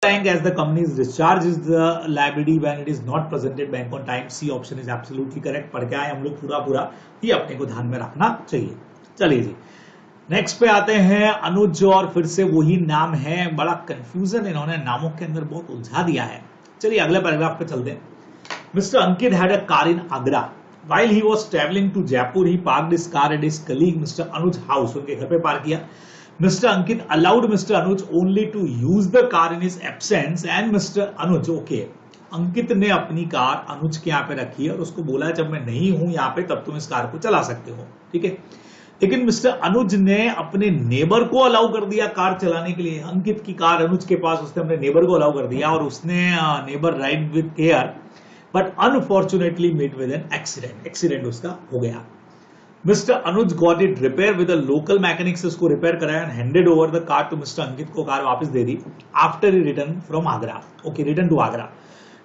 bank as the company is discharges the liability when it is not presented bank on time. C option is absolutely correct। पढ़ के आए हम लोग पूरा, ये अपने को ध्यान में रखना चाहिए। चलिए जी, नेक्स्ट पे आते हैं अनुज, और फिर से वही नाम है, बड़ा कंफ्यूजन इन्होंने नामों के अंदर बहुत उलझा दिया है। चलिए अगले पैराग्राफ पे चलते हैं। Mister Ankit had a car in Agra. While he was traveling to Jaipur, he parked his car at his colleague Mr. Anuj house। उनके घर पे पार्क किया। Mr. Ankit allowed Mr. Anuj only to use the car in his absence and Mr. Anuj, okay, अंकित ने अपनी car अनुज के यहाँ पे रखी है और उसको बोला जब मैं नहीं हूं यहाँ पे तब तुम इस कार को चला सकते हो, ठीक है। लेकिन मिस्टर अनुज ने अपने नेबर को अलाउ कर दिया कार चलाने के लिए। अंकित की कार अनुज के पास, उसने अपने नेबर को अलाउ कर दिया और उसने neighbour ride with care, but unfortunately met with an accident. Accident उसका हो गया। Mister Anuj got it repair with a local mechanic से उसको रिपेयर कराया and handed over the car to mister Ankit को कार वापस दे दी after he return from Agra. Okay, return to Agra.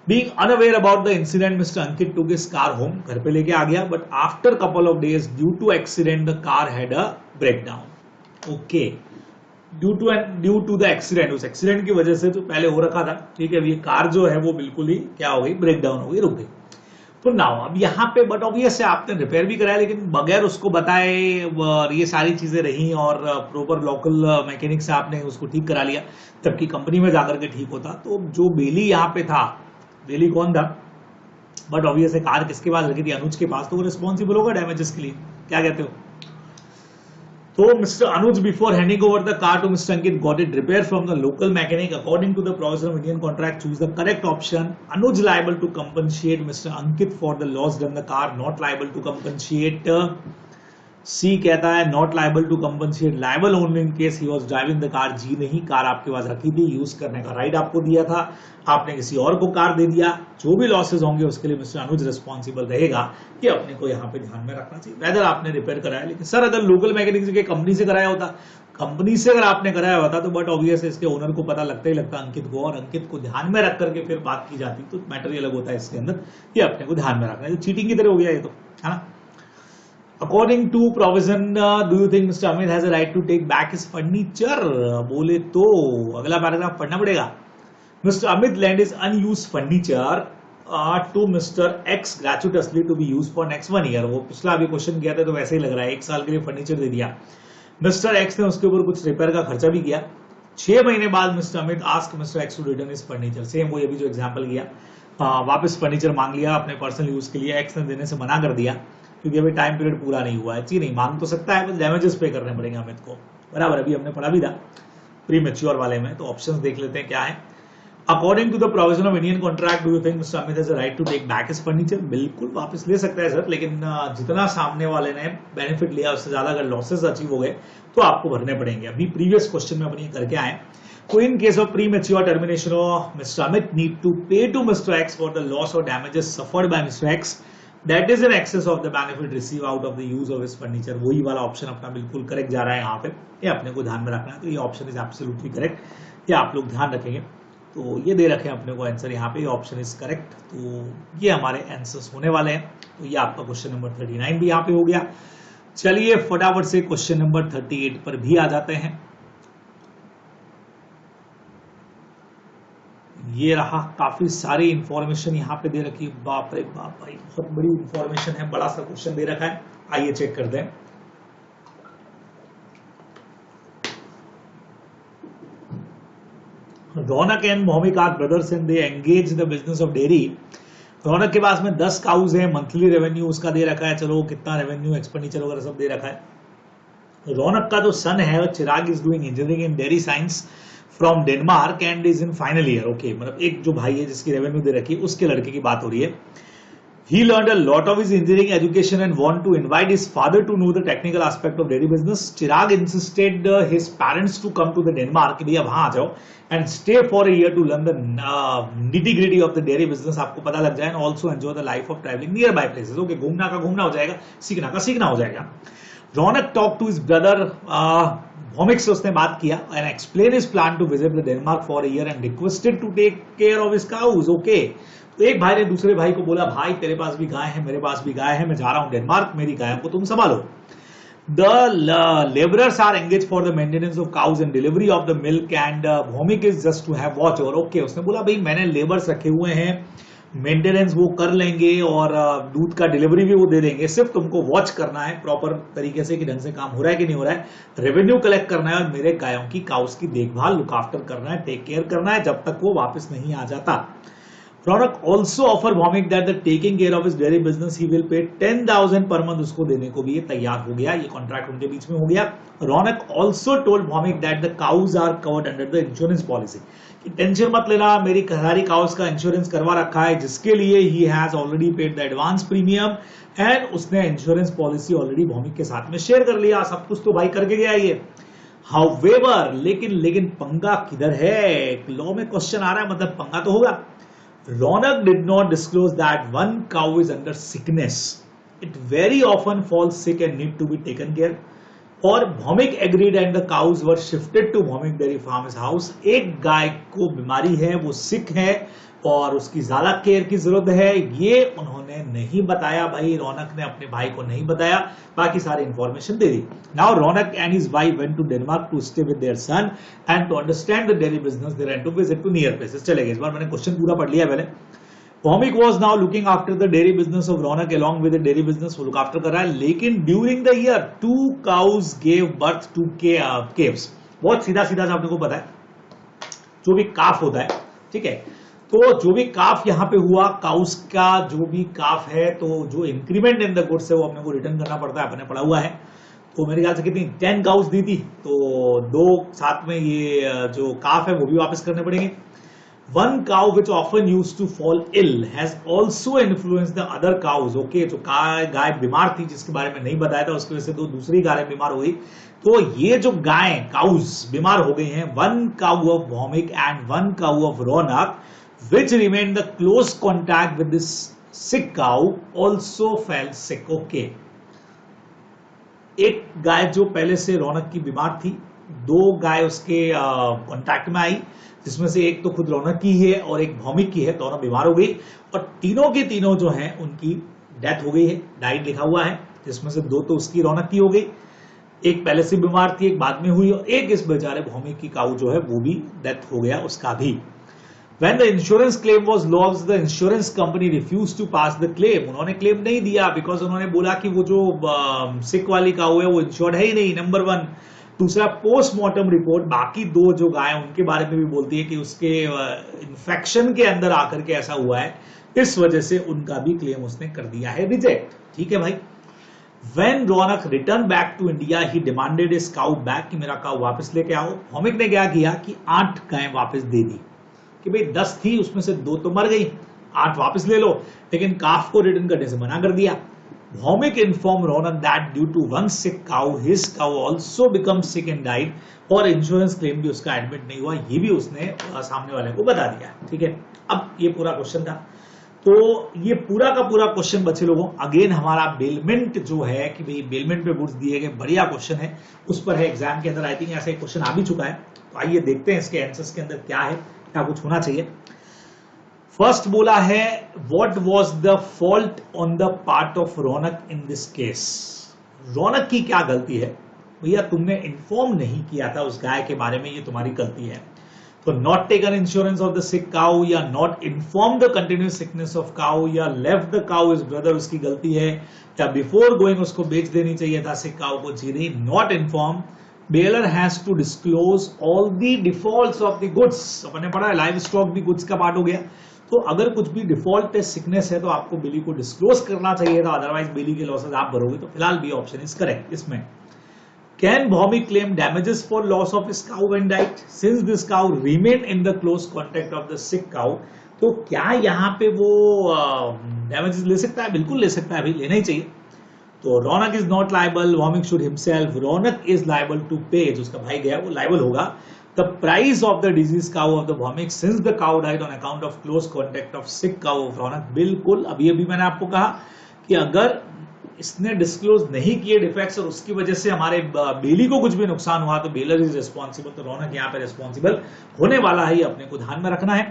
Being unaware about the incident mister Ankit took his car home, घर पे लेके आ गया, but after couple of days due to accident the car had a breakdown. Okay, due to the accident, उस accident की वजह से जो पहले हो रखा था, ठीक है, ये कार जो है वो बिल्कुल ही क्या हो गई, ब्रेकडाउन हो गई, रुक गई। तो नाउ अब यहाँ पे बट ऑब्वियस है आपने रिपेयर भी कराया लेकिन बगैर उसको बताए ये सारी चीजें रही और प्रॉपर लोकल मैकेनिक से आपने उसको ठीक करा लिया, जबकि कंपनी में जाकर के ठीक होता। तो जो बेली यहाँ पे था, बेली कौन था, बट ऑब्वियस है कार किसके पास रखी थी, अनुज के पास, तो वो रिस्पॉन्सिबल होगा डैमेजेस के लिए। क्या कहते हो? तो mister Anuj before handing over the car to mister Ankit got it repair from the local mechanic according to the provision of Indian contract, choose the correct option. Anuj liable to compensate mister Ankit for the loss done the car, not liable to compensate. C कहता है not liable to compensate, liable only in case he was driving the car. जी नहीं, car आपके पास रखी थी, use करने का right आपको दिया था, आपने किसी और को कार दे दिया, जो भी लॉसेज होंगे उसके लिए मिस्टर अनुज रिस्पॉन्सिबल रहेगा। ये अपने को यहाँ पे ध्यान में रखना चाहिए। वेदर आपने रिपेयर कराया, लेकिन सर अगर लोकल मैकेनिक के कंपनी से कराया होता, कंपनी से अगर आपने कराया होता तो बट ऑब्वियस इसके ओनर को पता लगता ही लगता अंकित को, और अंकित को ध्यान में रख करके फिर बात की जाती, तो मैटर ये अलग होता है इसके अंदर। ये अपने को ध्यान में रखना है, चीटिंग की तरह हो गया ये तो, है ना। According to provision, do you think Mr. Amit has a right to take back his furniture? बोले तो अगला पैराग्राफ पढ़ना पड़ेगा। Mr. Amit lent his unused furniture to Mr. X gratuitously to be used for next 1 year। वो पिछला अभी question किया था तो वैसे ही लग रहा है, 1 साल के लिए फर्नीचर दे दिया। मिस्टर एक्स ने उसके ऊपर कुछ रिपेयर का खर्चा भी किया। 6 महीने बाद mister Amit ask mister X to return his furniture. Same वो अभी जो एग्जांपल किया, वापस फर्नीचर मांग लिया अपने पर्सनल यूज के लिए, एक्स ने देने से मना कर दिया क्योंकि अभी टाइम पीरियड पूरा नहीं हुआ है। जी नहीं, मांग तो सकता है, बस डैमेजेस पे करने पड़ेंगे अमित को, बराबर। अभी हमने पढ़ा भी था प्री मैच्योर वाले में, तो ऑप्शंस देख लेते हैं क्या है। According to the provision of Indian contract, do you think mister Amit has a right to take back his furniture? बिल्कुल वापस ले सकता है सर, लेकिन जितना सामने वाले ने बेनिफिट लिया उससे ज्यादा अगर लॉसेस अचीव हो गए तो आपको भरने पड़ेंगे। अभी प्रीवियस क्वेश्चन में अपन ये करके आए। So in case of premature termination, Mr. Amit need to pay to Mr. X for the loss or damages suffered by Mr. X that is in excess of the benefit received out of the use of his furniture। वही वाला option अपना बिल्कुल correct जा रहा है यहाँ पे, ये अपने को ध्यान में रखना है। तो ये ऑप्शन इज एब्सोल्युटली करेक्ट, ये आप लोग ध्यान रखेंगे। तो ये दे रखे अपने को आंसर यहाँ पे, ऑप्शन इज करेक्ट। तो ये हमारे आंसर्स होने वाले हैं। तो ये आपका क्वेश्चन नंबर 39 भी यहाँ पे हो गया। चलिए फटाफट से क्वेश्चन नंबर 38 पर भी आ जाते हैं। ये रहा, काफी सारी इंफॉर्मेशन यहाँ पे दे रखी है। बाप रे बाप भाई, बहुत बड़ी इंफॉर्मेशन है, बड़ा सा क्वेश्चन दे रखा है। आइए चेक करते हैं। Raunak and Mohammad are brothers and they engage the business of dairy. Raunak के पास में 10 काउज है, मंथली रेवेन्यू उसका दे रखा है, चलो कितना रेवेन्यू एक्सपेंडिचर वगैरह सब दे रखा है। रौनक का जो सन है Chirag is doing engineering in dairy science from Denmark and is in final year. Okay, मतलब एक जो भाई है जिसकी रेवेन्यू दे रखी है उसके लड़के की बात हो रही है। He learned a lot of his engineering education and want to invite his father to know the technical aspect of dairy business. Chirag insisted his parents to come to the Denmark कि भैया वहां आ जाओ and stay for a year to learn the nitty gritty of the dairy business. आपको पता लग जाए and also enjoy the life of traveling nearby places. Okay, घूमना का घूमना हो जाएगा, सीखना का सीखना हो जाएगा. Ronak talked to his brother Bhomik से उसने बात किया and explained his plan to visit the Denmark for a year and requested to take care of his cows. Okay. तो एक भाई ने दूसरे भाई को बोला भाई तेरे पास भी गाय है, मेरे पास भी गाय है, मैं जा रहा हूं डेनमार्क, मेरी गायों को तुम संभालो. The labourers are engage for the maintenance of cows and delivery of the milk and Bhaumik is just to have watch over. Okay, उसने बोला भाई मैंने लेबर्स रखे हुए हैं, मेंटेनेंस वो कर लेंगे और दूध का डिलीवरी भी वो दे देंगे, सिर्फ तुमको वॉच करना है प्रॉपर तरीके से कि ढंग से काम हो रहा है कि नहीं हो रहा है, रेवेन्यू कलेक्ट करना है और मेरे गायों की काउस की देखभाल लुक आफ्टर करना है, टेक केयर करना है जब तक वो वापस नहीं आ जाता. Ronak also offered Bhomik that the taking care of his dairy business he will pay 10,000 per month. उसको देने को भी ये तैयार हो गया, ये कॉन्ट्रैक्ट उनके बीच में हो गया. Ronak also told Bhomik that the cows are covered under the insurance policy. कि टेंशन मत लेना, मेरी सारी काउस का इंश्योरेंस करवा रखा है जिसके लिए he has already paid the advance premium and उसने इंश्योरेंस पॉलिसी ऑलरेडी भौमिक के साथ में शेयर कर लिया. सब कुछ तो भाई करके गया ये. However, लेकिन पंगा किधर है? लॉ में क्वेश्चन आ रहा है, मतलब पंगा तो होगा. Ronak did not disclose that one cow is under sickness. It very often falls sick and need to be taken care. और Bhomik agreed and the cows were shifted to Bhomik Dairy Farm's house. एक गाय को बीमारी है, वो सिक है और उसकी ज्यादा केयर की जरूरत है, ये उन्होंने नहीं बताया भाई. रौनक ने अपने भाई को नहीं बताया, बाकी सारी इंफॉर्मेशन दे दी. Now Raunak and his wife went to Denmark to stay with their son and to understand the dairy business there and to visit to near places. चले गए. इस बार मैंने क्वेश्चन पूरा पढ़ लिया पहले. Bhomik was now looking after the dairy business of Ronak along with the dairy business वो look after कर रहा है. लेकिन during the year 2 cows gave birth to calves. बहुत सीधा सीधा सा आपको पता है, जो भी काफ होता है, ठीक है, तो जो भी काफ यहाँ पे हुआ, काउस का जो भी काफ है, तो जो इंक्रीमेंट इन द गुड्स है वो अपने को रिटर्न करना पड़ता है, अपने पड़ा हुआ है. तो मेरे ख्याल से कितनी 10 काउस दी थी, तो 2 साथ में ये जो काफ है वो भी वापस करने पड़ेंगे. One cow which often used to fall ill has also influenced the other cows. Okay, जो गाय बीमार थी जिसके बारे में नहीं बताया था, उसकी वजह से 2 दूसरी गाय बीमार हो गई. तो ये जो गाय काउस बीमार हो गई हैं, 1 cow of Bhomik and 1 cow of Ronak which remained the close contact with this sick cow also fell sick. Okay, एक गाय जो पहले से रौनक की बीमार थी, 2 गाय उसके कांटेक्ट में आई, जिसमें से एक तो खुद रौनक की है और एक भौमिक की है, दोनों बीमार हो गई और तीनों की तीनों जो हैं उनकी डेथ हो गई है, डाइड लिखा हुआ है, जिसमें से 2 तो उसकी रौनक की हो गई, एक पहले से बीमार थी, एक बाद में हुई, और एक इस बेचारे भौमिक की काऊ जो है वो भी डेथ हो गया उसका भी. When the insurance claim was lodged, the insurance company refused to pass the claim. उन्होंने क्लेम नहीं दिया बिकॉज उन्होंने बोला कि वो जो सिक वाली काऊ है वो इंश्योर्ड है ही नहीं, नंबर 1. दूसरा, पोस्टमार्टम रिपोर्ट बाकी 2 जो गाय उनके बारे में भी बोलती है कि उसके इन्फेक्शन के अंदर आकर के ऐसा हुआ है, इस वजह से उनका भी क्लेम उसने कर दिया है रिजेक्ट. ठीक है भाई. When Ronak returned back to India, he demanded his cow back कि मेरा काऊ वापस लेके आओ. भौमिक ने क्या किया कि 8 गायें वापस दे दी कि भाई 10 थी, उसमें से 2 तो मर गई, 8 वापस ले लो, लेकिन काफ को रिटर्न करने से मना कर दिया. Bhomik informed Ronak that due to one sick cow, his cow also became sick and died, और इंश्योरेंस क्लेम भी उसका एडमिट नहीं हुआ, ये भी उसने सामने वाले को बता दिया. ठीक है, अब ये पूरा क्वेश्चन था. तो ये पूरा का पूरा क्वेश्चन बच्चे लोगों, अगेन हमारा बेलमेंट जो है कि भाई बेलमेंट पे गुड्स दिए गए, बढ़िया क्वेश्चन है, उस पर है एग्जाम के अंदर. आई थिंक ऐसा एक क्वेश्चन आ भी चुका है, तो आइए देखते हैं इसके आंसर्स के अंदर क्या है, क्या कुछ होना चाहिए. फर्स्ट बोला है, what was the fault on the part of Raunak in this case. Raunak की क्या गलती है भैया, तुमने इन्फॉर्म नहीं किया था उस गाय के बारे में, ये तुम्हारी गलती है. तो not taken insurance of the sick cow, या not inform the continuous sickness of cow, या left the cow is brother, उसकी गलती है, या बिफोर गोइंग उसको बेच देनी चाहिए था सिक काउ को, जी not inform. Bailor has to disclose all the defaults of the goods. अपने पढ़ा है लाइव स्टॉक भी गुड्स का पार्ट हो गया, तो अगर कुछ भी डिफॉल्ट है, सिकनेस है, तो आपको बिली को डिस्क्लोज करना चाहिए था, अदरवाइज बिली के लॉसेस आप भरोगे. तो फिलहाल बी ऑप्शन इज करेक्ट. इसमें can Bhomik claim damages for loss of his cow when died? Since this cow remained in the close contact of the sick cow, तो क्या यहाँ पे वो डैमेजेस ले सकता है? बिल्कुल ले सकता है, अभी लेना ही चाहिए। तो Raunak is not liable, Vomik should himself, Raunak is liable to pay, जो उसका भाई गया वो लाइबल होगा। The price of the disease cow of the Vomik since the cow died on account of close contact of sick cow of Raunak. बिल्कुल, अभी अभी मैंने आपको कहा कि अगर इसने डिस्क्लोज नहीं किए डिफेक्ट्स और उसकी वजह से हमारे बेली को कुछ भी नुकसान हुआ तो बेलर इज रिस्पॉन्सिबल, तो रौनक यहाँ पे रिस्पॉन्सिबल होने वाला है, अपने को ध्यान में रखना है।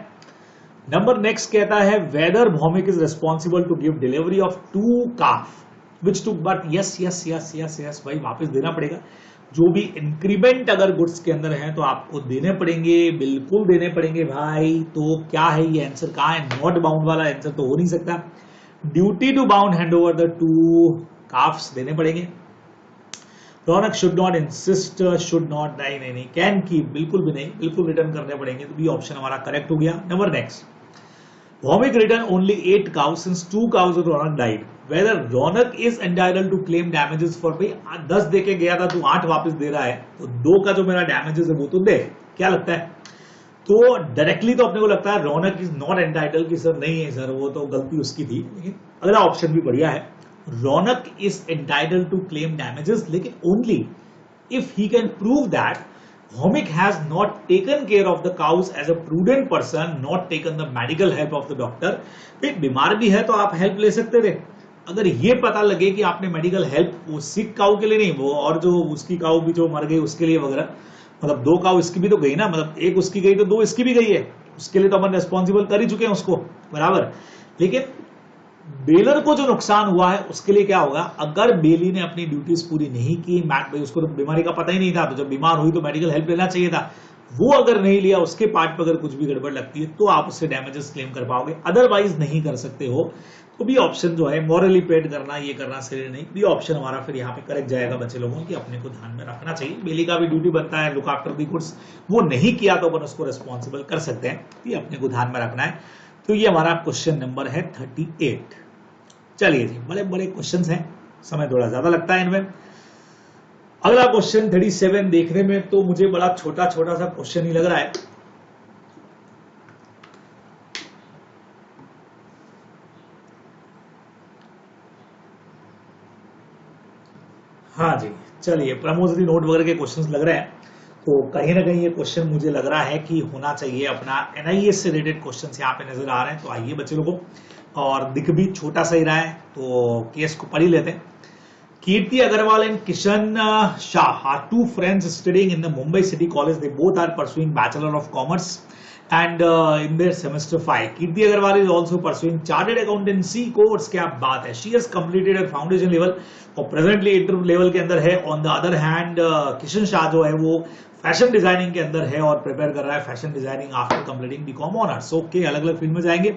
नंबर नेक्स्ट कहता है whether Bhaumik is responsible to give delivery of 2 calf which took, but yes भाई वापस देना पड़ेगा। जो भी इंक्रीमेंट अगर गुड्स के अंदर है तो आपको देने पड़ेंगे, बिल्कुल देने पड़ेंगे भाई। तो क्या है ये आंसर, कहाँ है? नॉट बाउंड वाला आंसर तो हो नहीं सकता। Duty to bound hand over the 2 calves देने पड़ेंगे। Raunak should not insist, should not, नहीं, कैन कीप, बिल्कुल भी नहीं, बिल्कुल रिटर्न करने पड़ेंगे। तो बी ऑप्शन हमारा करेक्ट हो गया। Number next, Vomik returned only 8 cows since 2 cows of Ronak died. Whether Ronak is entitled to claim damages for, भाई 10 दे के गया था तू 8 वापस दे रहा है, तो 2 का जो मेरा डैमेजेस है वो तो दे। क्या लगता है? तो डायरेक्टली तो अपने को लगता है रौनक इज नॉट एंटाइटल्ड कि सर नहीं है सर, वो तो गलती उसकी थी। लेकिन अगला ऑप्शन भी बढ़िया है, Raunak is entitled to claim damages, लेकिन only if he can prove that Vomik has not taken care of the cows as a prudent person, not taken the medical help of the doctor. एक बीमार भी है तो आप help ले सकते थे। अगर ये पता लगे कि आपने मेडिकल हेल्प वो सिक काऊ के लिए नहीं, वो और जो उसकी काऊ भी जो मर गई उसके लिए वगैरह, मतलब 2 काऊ इसकी भी तो गई ना, मतलब एक उसकी गई तो 2 इसकी भी गई है, उसके लिए तो अपन रेस्पॉन्सिबल कर ही चुके हैं उसको, बराबर। लेकिन बेलर को जो नुकसान हुआ है उसके लिए क्या होगा? अगर बेली ने अपनी ड्यूटीज पूरी नहीं की, भाई उसको तो बीमारी का पता ही नहीं था, तो जब बीमार हुई तो मेडिकल हेल्प लेना चाहिए था, वो अगर नहीं लिया, उसके पार्ट पर अगर कुछ भी गड़बड़ लगती है तो आप उससे डैमेजेस क्लेम कर पाओगे, अदरवाइज नहीं कर सकते हो। तो बी ऑप्शन जो है मॉरली पेड करना, ये करना सही नहीं, बी ऑप्शन हमारा फिर यहाँ पे करेक्ट जाएगा बच्चे लोगों की, अपने को ध्यान में रखना चाहिए। बेली का भी ड्यूटी बनता है लुक आफ्टर दी गुड्स, वो नहीं किया तो अपन उसको रिस्पॉन्सिबल कर सकते हैं, ये अपने को ध्यान में रखना है। तो ये हमारा क्वेश्चन नंबर है 38। चलिए जी, बड़े बड़े क्वेश्चंस हैं, समय थोड़ा ज्यादा लगता है इनमें। अगला क्वेश्चन 37 देखने में तो मुझे बड़ा छोटा छोटा सा क्वेश्चन ही लग रहा है। हाँ जी, चलिए प्रमोशनरी नोट वगैरह के क्वेश्चंस लग रहे हैं, तो कहीं ना कहीं ये क्वेश्चन मुझे लग रहा है कि होना चाहिए अपना NIS से रिलेटेड क्वेश्चंस यहाँ पे नजर आ रहे हैं। तो आइए बच्चे लोगों, और दिख भी छोटा सा ही रहा है तो केस को पढ़ ही लेते हैं। Kirti Agarwal and Kishan Shah are 2 friends studying in the Mumbai City College. They both are pursuing Bachelor of Commerce and in their semester 5. Kirti Agarwal is also pursuing Chartered Accountancy course. क्या बात है! She has completed her foundation level और presently inter level के अंदर है। On the other hand, Kishan Shah जो है वो फैशन डिजाइनिंग के अंदर है और प्रिपेयर कर रहा है fashion designing after completing BCom honours. Okay, अलग अलग फील्ड में जाएंगे।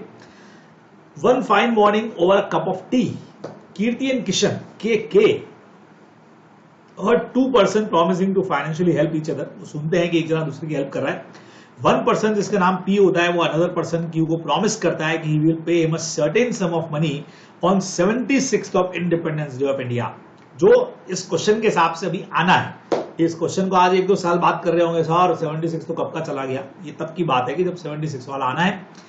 One fine morning over a cup of tea, Kirti and Kishan KK heard 2 person promising to financially help each other. वो सुनते हैं कि एक जना दूसरे की हेल्प कर रहा है। One person जिसका नाम P होता है वो another person Q को प्रॉमिस करता है कि he will pay him a certain sum of money on 76th of Independence Day of India. जो इस क्वेश्चन के हिसाब से अभी आना है, इस क्वेश्चन को आज 1-2 साल बात कर रहे होंगे सर 76 तो कब का चला गया, ये तब की बात है कि जब 76 वाला आना है।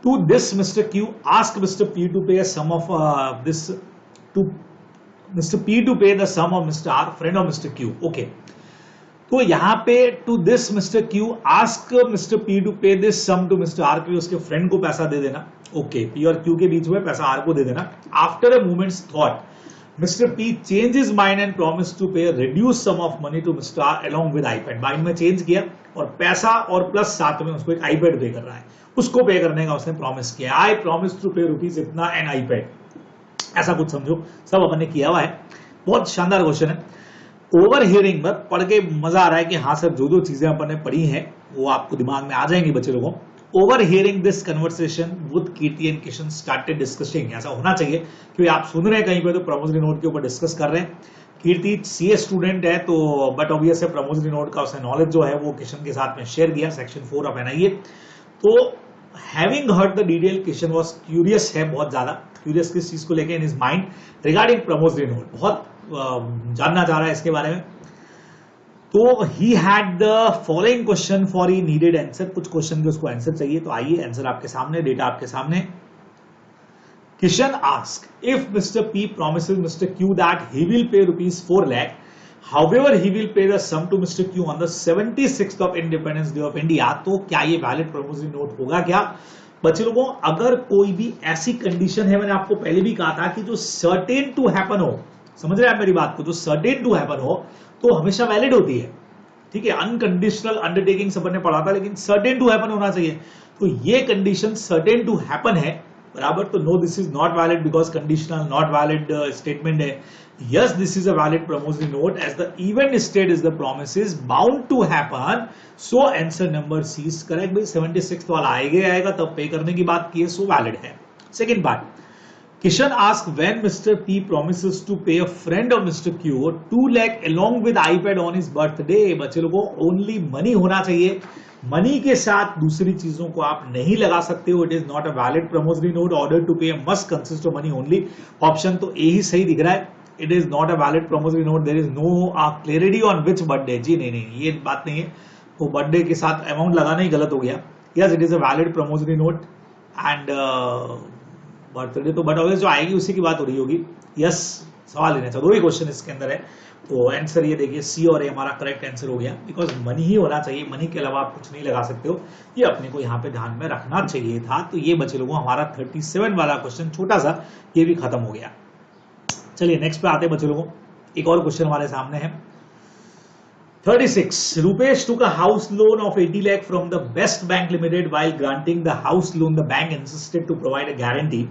To this Mr. Q ask Mr. P to pay a sum of this to Mr. P to pay the sum of Mr. R, friend of Mr. Q. Okay. तो यहाँ पे to this Mr. Q ask Mr. P to pay this sum to Mr. R, कि उसके friend को पैसा दे देना। Okay, P और Q के बीच में पैसा R को दे देना। After a moment's thought, Mr. P changed his mind and promised to pay a reduced sum of money to Mr. R along with iPad. Mind में चेंज किया और पैसा और प्लस साथ में उसको एक iPad पे कर रहा है, उसको पे करने का उसने प्रॉमिस किया। I promise to pay rupees इतना एन iPad, ऐसा कुछ समझो, सब अपन ने किया हुआ है। बहुत शानदार क्वेश्चन है। ओवर हियरिंग मत पढ़ के मजा आ रहा है कि हाँ सर जो जो चीजें अपन ने पढ़ी हैं वो आपको दिमाग में आ जाएंगी बच्चे लोगों। Over hearing this conversation with Kirti and Kishan started discussing, ऐसा होना चाहिए क्योंकि आप सुन रहे हैं कहीं पे तो प्रमोशनरी नोट के ऊपर डिस्कस कर रहे हैं। कीर्ति CA स्टूडेंट है तो बट ऑब्वियस है प्रमोशनरी नोट का उसने नॉलेज जो है वो किशन के साथ में शेयर किया, सेक्शन 4 ऑफ NIA। तो having heard the detail, Kishan was curious है, बहुत ज्यादा क्यूरियस किस चीज को लेके in his mind regarding promissory note, बहुत जानना चाह रहा है इसके बारे में। तो he had the following question for he needed answer, कुछ क्वेश्चन के उसको आंसर चाहिए। तो आइए आंसर आपके सामने, डेटा आपके सामने। Kishan asked if Mr. P promises Mr. Q that he will pay rupees 4 lakh, however he will pay the sum to Mr. Q on the 76th of Independence Day of India, तो क्या ये valid promissory note होगा क्या? बच्चे लोगों, अगर कोई भी ऐसी कंडीशन है, मैंने आपको पहले भी कहा था कि जो सर्टेन टू हैपन हो, समझ रहे हैं आप मेरी बात को, जो सर्टेन टू हैपन हो तो हमेशा वैलिड होती है, ठीक है। अनकंडीशनल अंडरटेकिंग सब ने पढ़ा था, लेकिन सर्टेन टू हैपन होना चाहिए। तो ये कंडीशन सर्टेन टू हैपन है बराबर, तो no this is not valid because conditional not valid statement है। Yes this is a valid promissory note as the event state is the promise is bound to happen, so answer number C is correct. भाई 76 वाला आएगा तब पे करने की बात की है, सो वैलिड है। सेकेंड बात, Kishan asked when Mr. P promises to pay a friend of Mr. Q 2 lakh along with iPad on his birthday। बच्चे लोगों, ओनली मनी होना चाहिए, मनी के साथ दूसरी चीजों को आप नहीं लगा सकते हो। It is not a valid promissory note, order to pay must consist of money only. Option तो ए ही सही दिख रहा है, it is not a valid promissory note, there is no clarity on which birthday. जी नहीं, ये बात नहीं है, वो बर्थडे के साथ अमाउंट लगाना ही गलत हो गया। Yes it is a valid promissory note and birthday तो बट ऑब्वियस जो आएगी उसी की बात हो रही होगी। यस सवाल लेना चाहिए, दो ही क्वेश्चन इसके अंदर है, तो आंसर ये देखिए सी और ए हमारा करेक्ट आंसर हो गया, बिकॉज मनी ही होना चाहिए, मनी के अलावा आप कुछ नहीं लगा सकते हो। ये अपने को यहाँ पे ध्यान में रखना चाहिए था। तो ये बच्चे लोगों हमारा 37 वाला क्वेश्चन छोटा सा ये भी खत्म हो गया। चलिए नेक्स्ट पे आते हैं बच्चे लोगों, एक और क्वेश्चन हमारे सामने है। 36. Rupesh took a house loan of 80 lakh from the Best Bank Limited. While granting the house loan, the bank insisted to provide a guarantee.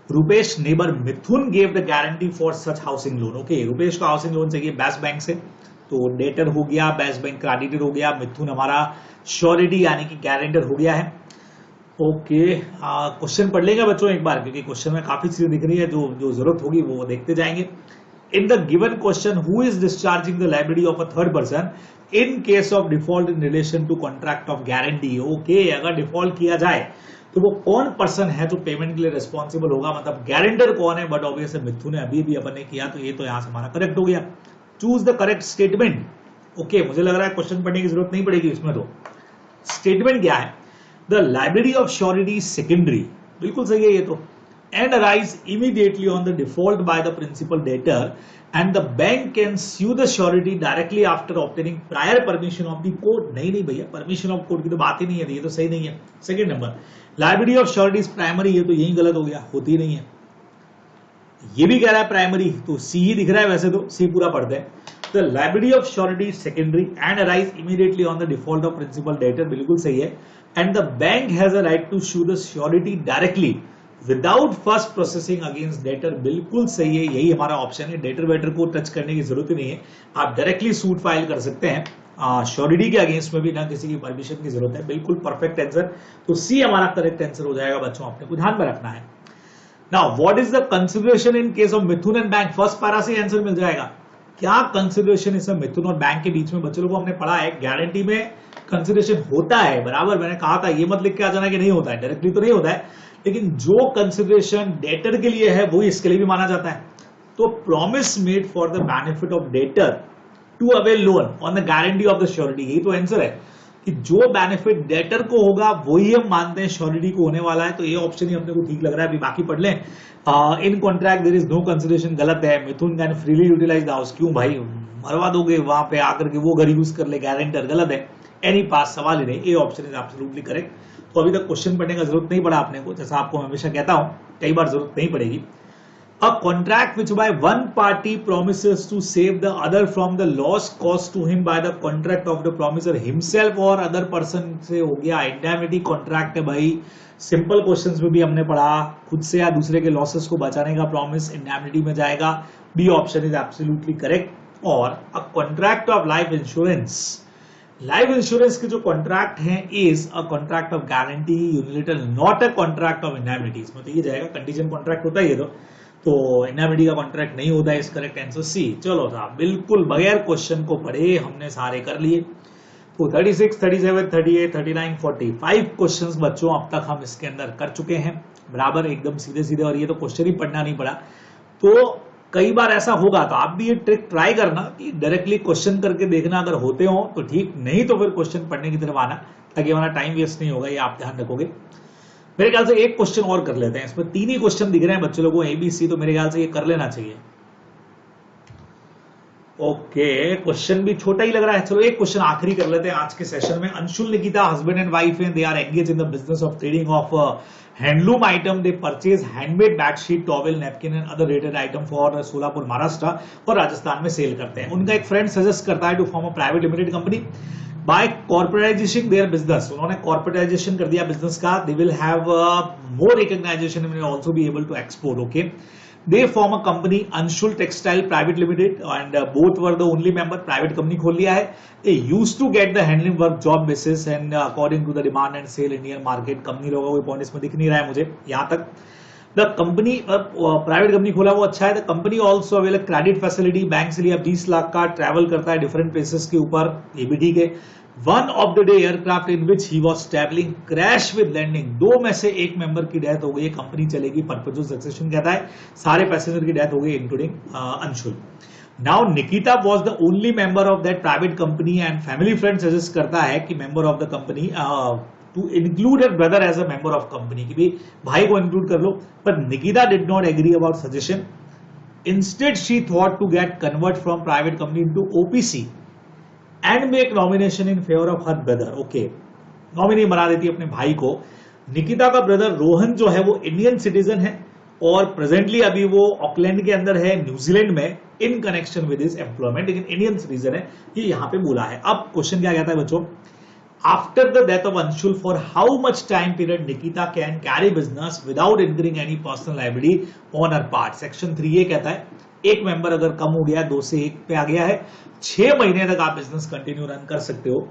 Rupesh neighbor Mithun gave the guarantee for such housing loan. Okay, Rupesh को housing loan चाहिए best bank से, तो debtor हो गया, best bank creditor हो गया, मिथुन हमारा surety यानी कि गारंटर हो गया है। ओके, क्वेश्चन पढ़ लेंगे बच्चों एक बार, क्योंकि क्वेश्चन में काफी चीजें दिख रही है, जो जरूरत होगी वो देखते जाएंगे। In the given question, who is discharging the liability of a third person in case of default in relation to contract of guarantee? Okay, अगर डिफॉल्ट किया जाए तो वो कौन पर्सन है जो पेमेंट के लिए रिस्पॉन्सिबल होगा, मतलब गारंटर कौन है? बट ऑब्वियसली मिथुन है, अभी अपन ने किया, तो ये तो यहां से हमारा करेक्ट हो गया। Choose the correct statement. Okay, मुझे लग रहा है क्वेश्चन पढ़ने की जरूरत नहीं पड़ेगी इसमें, तो स्टेटमेंट क्या है? The liability of surety secondary, बिल्कुल सही है ये तो, and arise immediately on the default by the principal debtor, and the bank can sue the surety directly after obtaining prior permission of the court। नहीं भैया, permission of court की तो बात ही नहीं है, ये तो सही नहीं है। Second number, liability of surety is primary, ये तो यही गलत हो गया, होती नहीं है। ये भी कह रहा है प्राइमरी, तो सी ही दिख रहा है, वैसे तो सी पूरा पढ़ते हैं। The liability of surety is secondary and arise immediately on the default of principal debtor, बिल्कुल सही है। And the bank has a right to sue the surety directly without first processing against debtor, बिल्कुल सही है, यही हमारा option है। Debtor waiter को टच करने की जरूरत ही नहीं है, आप डायरेक्टली सूट फाइल कर सकते हैं श्योरिटी के अगेंस्ट में भी, ना किसी की परमिशन की जरूरत है। बिल्कुल परफेक्ट आंसर, तो सी हमारा करेक्ट आंसर हो जाएगा बच्चों, आपने को ध्यान में रखना है। Now what is the consideration in case of Mithun and bank? First para से आंसर मिल जाएगा। क्या कंसिडरेशन इसमें मिथुन और बैंक के बीच में? बच्चों को हमने पढ़ा है गारंटी में कंसिडरेशन होता है, बराबर, मैंने कहा था, ये मत लिख के आ जाना कि नहीं होता है, डायरेक्टली तो नहीं होता है, लेकिन जो कंसिडरेशन डेटर के लिए है वो इसके लिए भी माना जाता है। तो promise made for the benefit of debtor to avail loan on the guarantee of the surety, यही तो आंसर है कि जो बेनिफिट डेटर को होगा वही हम मानते हैं श्योरिटी को होने वाला है। तो ये ऑप्शन ही हमने को ठीक लग रहा है, अभी बाकी पढ़ लें। In contract there is no consideration, गलत है। Mithun can freely utilize the house, क्यों भाई मरवा दोगे वहां पे आकर के, वो घर यूज कर ले गारंटर, गलत है। एनी पास, सवाल ही नहीं, ये ऑप्शन इज एब्सोल्युटली करेक्ट। तो अभी तक क्वेश्चन पढ़ने का जरूरत नहीं पड़ा आपने को, जैसा आपको मैं हमेशा कहता हूं, कई बार जरूरत नहीं पड़ेगी। A contract which by one party promises to save the other from the loss cost to him by the contract of the promisor himself और अदर पर्सन से हो गया इंडेमिनिटी कॉन्ट्रैक्ट है भाई। सिंपल क्वेश्चंस में भी हमने पढ़ा, खुद से या दूसरे के लॉसेस को बचाने का प्रॉमिस इंडेमिनिटी में जाएगा। B option is absolutely correct. और a contract of life insurance, life insurance के जो कॉन्ट्रैक्ट है is a contract of guarantee unilateral, not a contract of indemnity. इसमें तो ये जाएगा, कंडीशन कॉन्ट्रैक्ट होता है ये तो इंडेमिनिटी का कॉन्ट्रैक्ट नहीं होता है, इस करेक्ट आंसर सी। चलो साहब, बिल्कुल बगैर क्वेश्चन को पढ़े हमने सारे कर लिए। तो 36, 37, 38, 39, 45 क्वेश्चंस बच्चों अब तक हम इसके अंदर कर चुके हैं, बराबर एकदम सीधे सीधे। और ये तो क्वेश्चन ही पढ़ना नहीं पड़ा। तो कई बार ऐसा होगा, तो आप भी ये ट्रिक ट्राई करना कि डायरेक्टली क्वेश्चन करके देखना, अगर होते हो तो ठीक, नहीं तो फिर क्वेश्चन पढ़ने की तरफ आना, ताकि हमारा टाइम वेस्ट नहीं होगा, ये आप ध्यान रखोगे। मेरे ख्याल से एक क्वेश्चन और कर लेते हैं, इसमें 3 ही क्वेश्चन दिख रहे हैं बच्चों लोगों को ABC, तो मेरे ख्याल से ये कर लेना चाहिए। ओके, क्वेश्चन भी छोटा ही लग रहा है। चलो एक क्वेश्चन आखिरी कर लेते हैं आज के सेशन में। Anshul Nikita husband and wife हैं, they are engage in the business of trading of handloom item. They purchase handmade bedsheet, towel, napkin and other related item for Solapur, Maharashtra और राजस्थान में सेल करते हैं। उनका एक फ्रेंड सजेस्ट करता है to form a private limited company by corporatization their business. उन्होंने corporatization कर दिया बिजनेस का। They will have more recognization and also be able to export. Okay, they form a company Anshul Textile Private Limited and both were the only member. Private company खोल लिया है। They used to get the handling work job basis and according to the demand and sale Indian market। Company लोगों को कोई point इसमें दिख नहीं रहा है मुझे यहाँ तक। द कंपनी प्राइवेट कंपनी खोला वो अच्छा है। The company also avail credit facility, bank से लिया 20 लाख का, ट्रैवल करता है डिफरेंट प्लेसेस के ऊपर, ये भी ठीक है। One of the day aircraft in which he was travelling crash with landing. 2 में से एक मेंबर की डेथ हो गई, कंपनी चलेगी, परपेचुअल सक्सेशन कहता है, सारे पैसेंजर की डेथ हो गई including Anshul. Now Nikita was the only member of that private company and family friend suggest करता है कि member of the company to include her brother as a member of company, कि भी भाई को इंक्लूड कर लो। पर Nikita did not agree about suggestion. Instead she thought to get convert from private company into OPC and make nomination in favour of her brother. Okay, nominee बना देती है अपने भाई को। निकिता का ब्रदर रोहन जो है वो इंडियन सिटीजन है और प्रेजेंटली अभी वो ऑकलैंड के अंदर है, न्यूजीलैंड में, in connection with his employment, लेकिन इंडियन सिटीजन है, ये यहां पे बोला है। अब क्वेश्चन क्या कहता है बच्चों, after the death of Anshul for how much time period Nikita can carry business without incurring any personal liability on her part. Section 3 ये कहता है एक मेंबर अगर कम हो गया, 2 से 1 पे आ गया है, 6 महीने तक आप बिजनेस कंटिन्यू रन कर सकते हो,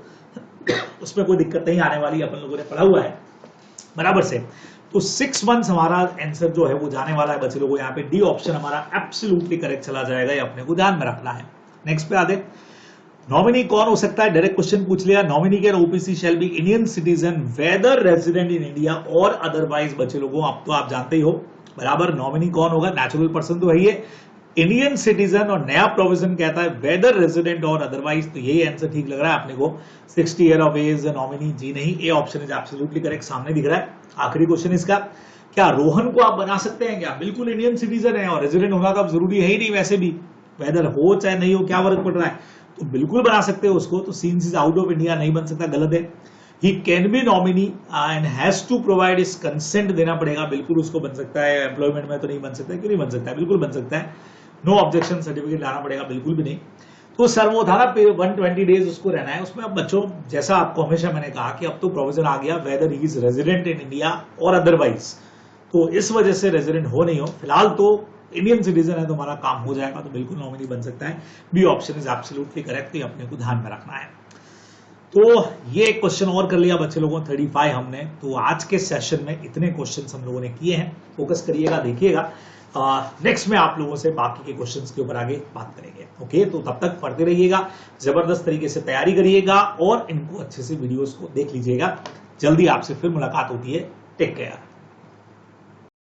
उसमें कोई दिक्कत नहीं आने वाली, अपन लोगों ने पढ़ा हुआ है बराबर से। तो 6 मंथ्स हमारा आंसर जो है वो जाने वाला है बच्चे लोगों। यहाँ पे डी ऑप्शन हमारा एब्सोल्युटली करेक्ट चला जाएगा, ये अपने को ध्यान में रखना है। नेक्स्ट पे आते, नॉमिनी कौन हो सकता है, डायरेक्ट क्वेश्चन पूछ लिया। नॉमिनी के OPC shall be Indian citizen whether resident in India और अदरवाइज। बच्चे लोगों अब तो आप जानते ही हो बराबर, नॉमिनी कौन होगा, नेचुरल पर्सन तो है ही है, इंडियन सिटीजन, और नया प्रोविजन कहता है वेदर रेजिडेंट और अदरवाइज। तो यही आंसर ठीक लग रहा है अपने को, 60 ईयर ऑफ एज नॉमिनी, जी नहीं, A option is absolutely correct, सामने दिख रहा है। आखिरी क्वेश्चन इसका, क्या रोहन को आप बना सकते हैं क्या, बिल्कुल इंडियन सिटीजन है और रेजिडेंट होगा तो जरूरी है ही नहीं, वैसे भी वेदर हो चाहे नहीं हो क्या फर्क पड़ रहा है, तो बिल्कुल बना सकते हो उसको। तो since is out of India नहीं बन सकता, गलत है। He can be nominee and has to provide his consent देना पड़ेगा, बिल्कुल उसको बन सकता है। एम्प्लॉयमेंट में तो नहीं बन सकता, क्यों नहीं बन सकता है, बिल्कुल बन सकता है। नो ऑब्जेक्शन सर्टिफिकेट लाना पड़ेगा, बिल्कुल भी नहीं। तो सर वो था ना 120 डेज उसको रहना है, उसमें अब बच्चों जैसा आपको हमेशा मैंने कहा कि अब तो प्रोविजन आ गया weather he is resident in India और अदरवाइज, तो इस वजह से रेजिडेंट हो नहीं हो, फिलहाल तो इंडियन सिटीजन है तो हमारा काम हो जाएगा, तो बिल्कुल नॉमिनी बन सकता है। B option is absolutely correct, ये अपने को ध्यान में रखना है। तो ये एक क्वेश्चन और कर लिया बच्चे लोगों, 35 हमने। तो आज के सेशन में इतने क्वेश्चन हम लोगों ने किए हैं, फोकस करिएगा, देखिएगा। नेक्स्ट में आप लोगों से बाकी के क्वेश्चंस के ऊपर आगे बात करेंगे। ओके, तो तब तक पढ़ते रहिएगा, जबरदस्त तरीके से तैयारी करिएगा और इनको अच्छे से वीडियोस को देख लीजिएगा। जल्दी आपसे फिर मुलाकात होती है, टेक केयर।